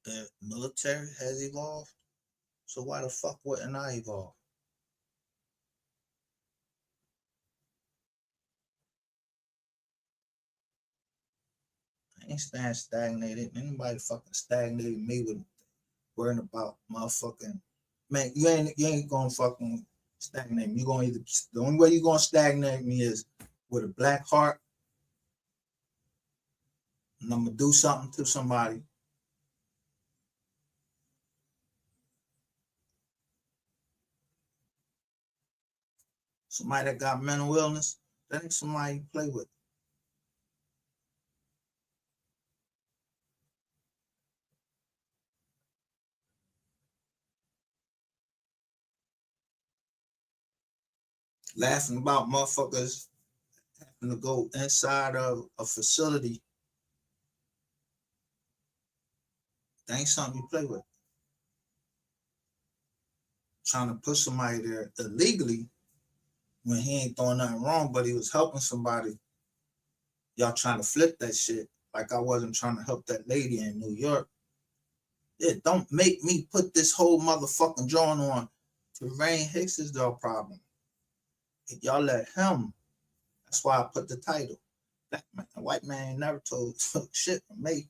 the military has evolved. So why the fuck wouldn't I evolve? I ain't staying stagnated. Anybody fucking stagnated me with worrying about motherfucking, man, you ain't gonna fucking stagnate me. You gonna either, the only way you gonna stagnate me is with a black heart, and I'm gonna do something to somebody. Somebody that got mental illness, that ain't somebody you play with. Laughing about motherfuckers having to go inside of a facility. That ain't something you play with. Trying to put somebody there illegally when he ain't doing nothing wrong, but he was helping somebody. Y'all trying to flip that shit like I wasn't trying to help that lady in New York. Yeah, don't make me put this whole motherfucking drawing on to Rain Hicks is the problem. If y'all let him, that's why I put the title. Black man, a white man ain't never took shit from me.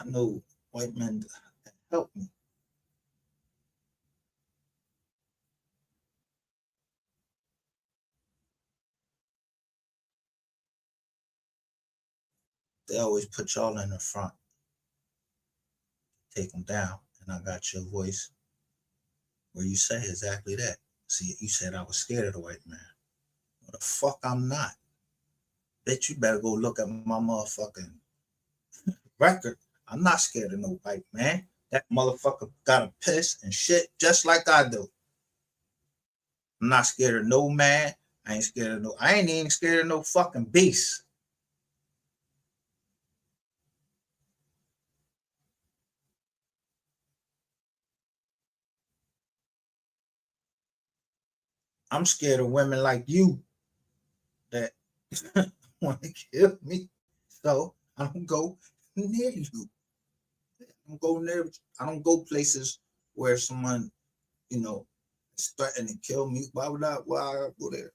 I know white men that helped me. They always put y'all in the front, take them down, and I got your voice where you say exactly that. See, you said I was scared of the white man. Well, the fuck I'm not. Bitch, you better go look at my motherfucking record. I'm not scared of no white man. That motherfucker gotta piss and shit just like I do. I'm not scared of no man. I ain't even scared of no fucking beast. I'm scared of women like you that want to kill me. So I don't go near you. I don't go places where someone, is threatening to kill me. Why would I go there?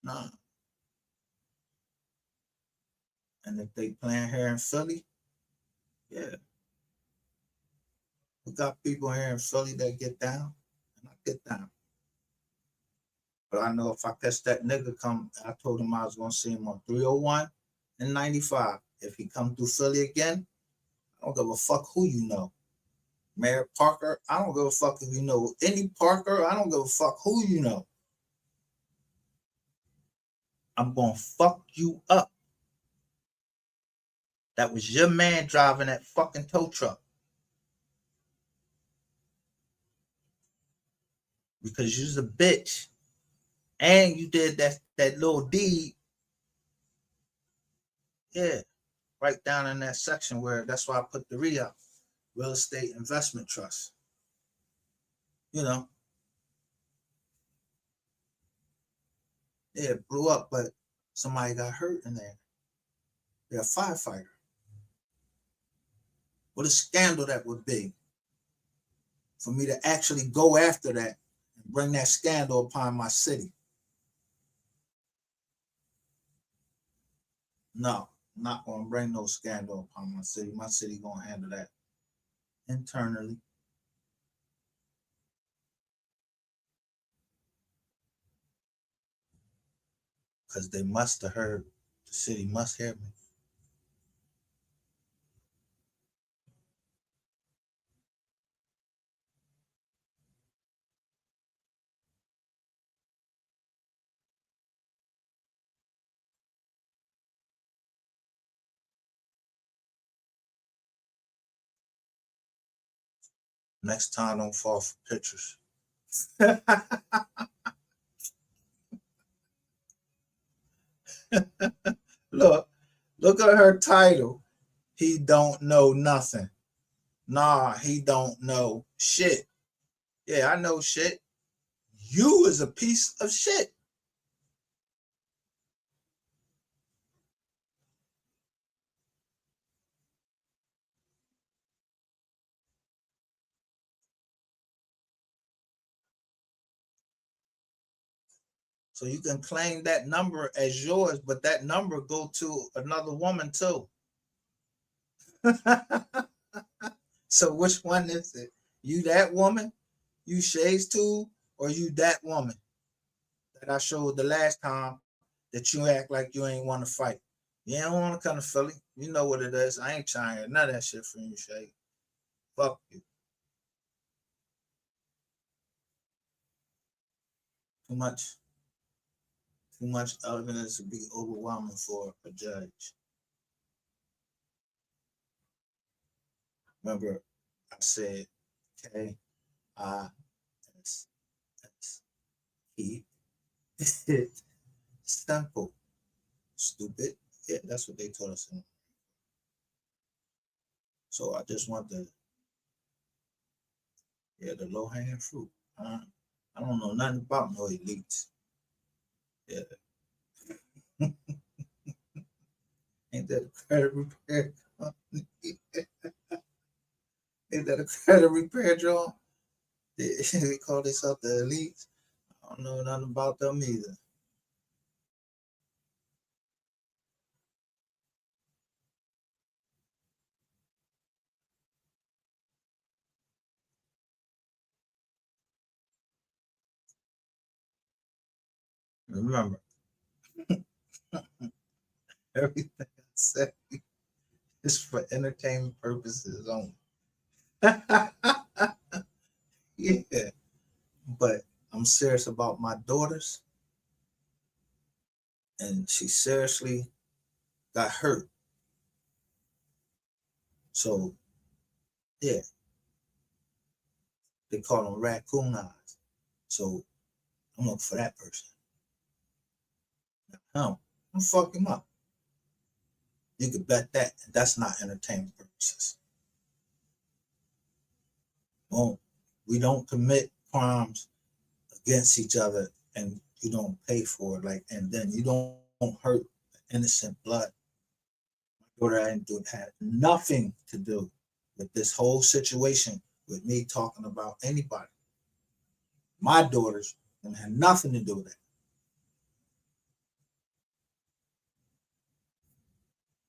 Nah. And if they playing here in Philly, yeah. We got people here in Philly that get down, and I get down. But I know if I catch that nigga come, I told him I was gonna see him on 301 and 95. If he come through Philly again, I don't give a fuck who you know. Mayor Parker, I don't give a fuck if you know any Parker. I don't give a fuck who you know. I'm gonna fuck you up. That was your man driving that fucking tow truck. Because you's a bitch. And you did that little deed. Yeah. Right down in that section where that's why I put the REIT, Real Estate Investment Trust. Yeah, it blew up, but somebody got hurt in there. They're a firefighter. What a scandal that would be for me to actually go after that and bring that scandal upon my city. No, I'm not going to bring no scandal upon my city. My city going to handle that internally. Because they must have heard, the city must hear me. Next time, don't fall for pictures. Look at her title. He don't know nothing. Nah, he don't know shit. Yeah, I know shit. You is a piece of shit. So you can claim that number as yours, but that number go to another woman too. So which one is it? You that woman? You Shay's too? Or you that woman that I showed the last time that you act like you ain't want to fight? You ain't want to come to Philly. You know what it is. I ain't trying to hear none of that shit from you, Shay. Fuck you. Too much evidence to be overwhelming for a judge. Remember, I said K-I-S-S-E. Simple. Stupid. Yeah, that's what they taught us. So I just want the low hanging fruit. I don't know nothing about no elites. Yeah. Ain't that a credit repair company? Ain't that a credit repair job? They call themselves the elites. I don't know nothing about them either. Remember, everything I say is for entertainment purposes only. Yeah, but I'm serious about my daughters, and she seriously got hurt. So, yeah, they call them raccoon eyes. So, I'm looking for that person. No, I'm fuck him up. You could bet that that's not entertainment purposes. Well, we don't commit crimes against each other and you don't pay for it, like, and then you don't hurt innocent blood. My daughter had nothing to do with this whole situation with me talking about anybody. My daughters had nothing to do with it.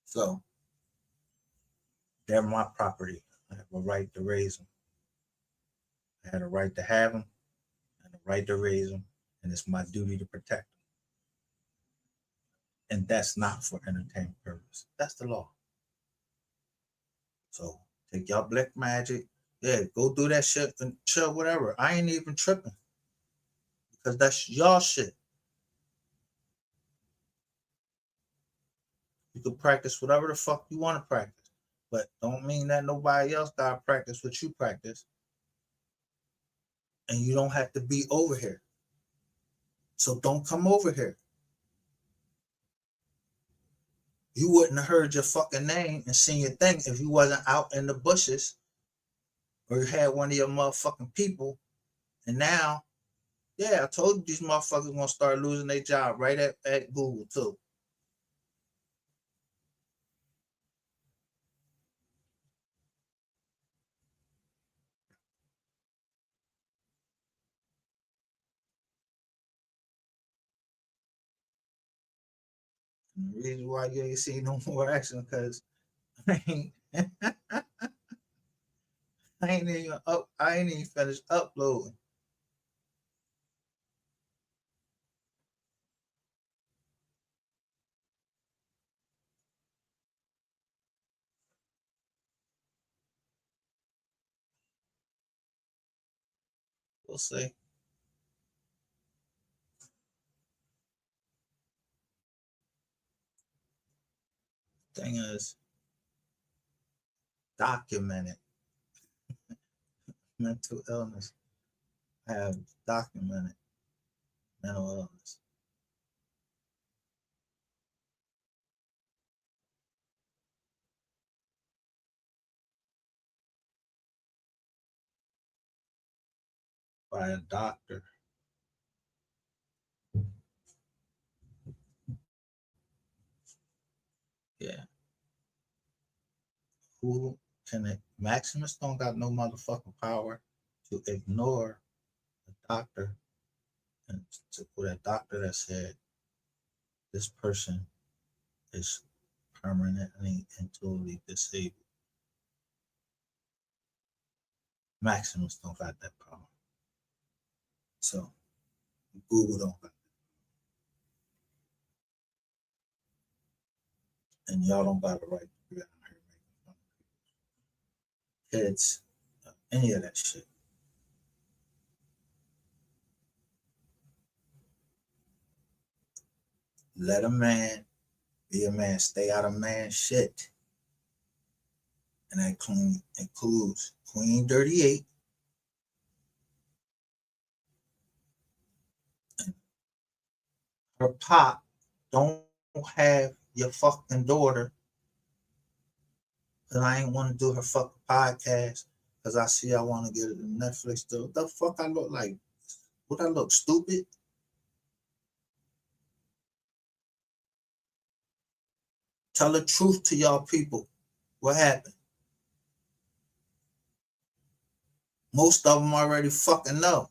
So they're my property. I have a right to raise them. I had a right to have them and a right to raise them, and it's my duty to protect them. And that's not for entertainment purpose. That's the law. So take y'all black magic. Yeah, go do that shit and chill, whatever. I ain't even tripping. Because that's y'all shit. You can practice whatever the fuck you want to practice. But don't mean that nobody else gotta practice what you practice. And you don't have to be over here. So don't come over here. You wouldn't have heard your fucking name and seen your thing if you wasn't out in the bushes or you had one of your motherfucking people. And now, yeah, I told you these motherfuckers gonna start losing their job right at Google too. And the reason why you ain't see no more action because I ain't, I ain't even finished uploading. We'll see. Thing is, documented mental illness. I have documented mental illness. By a doctor. Yeah. Who can it? Maximus don't got no motherfucking power to ignore a doctor and to put a doctor that said this person is permanently and totally disabled. Maximus don't got that power. So Google don't got that. And y'all don't got the right to be out here making fun of kids, any of that shit. Let a man be a man. Stay out of man shit. And that includes Queen 38. And her pop don't have your fucking daughter. Cause I ain't want to do her fucking podcast. Cause I see I want to get it to Netflix. What the fuck I look like? Would I look stupid? Tell the truth to y'all people. What happened? Most of them already fucking know.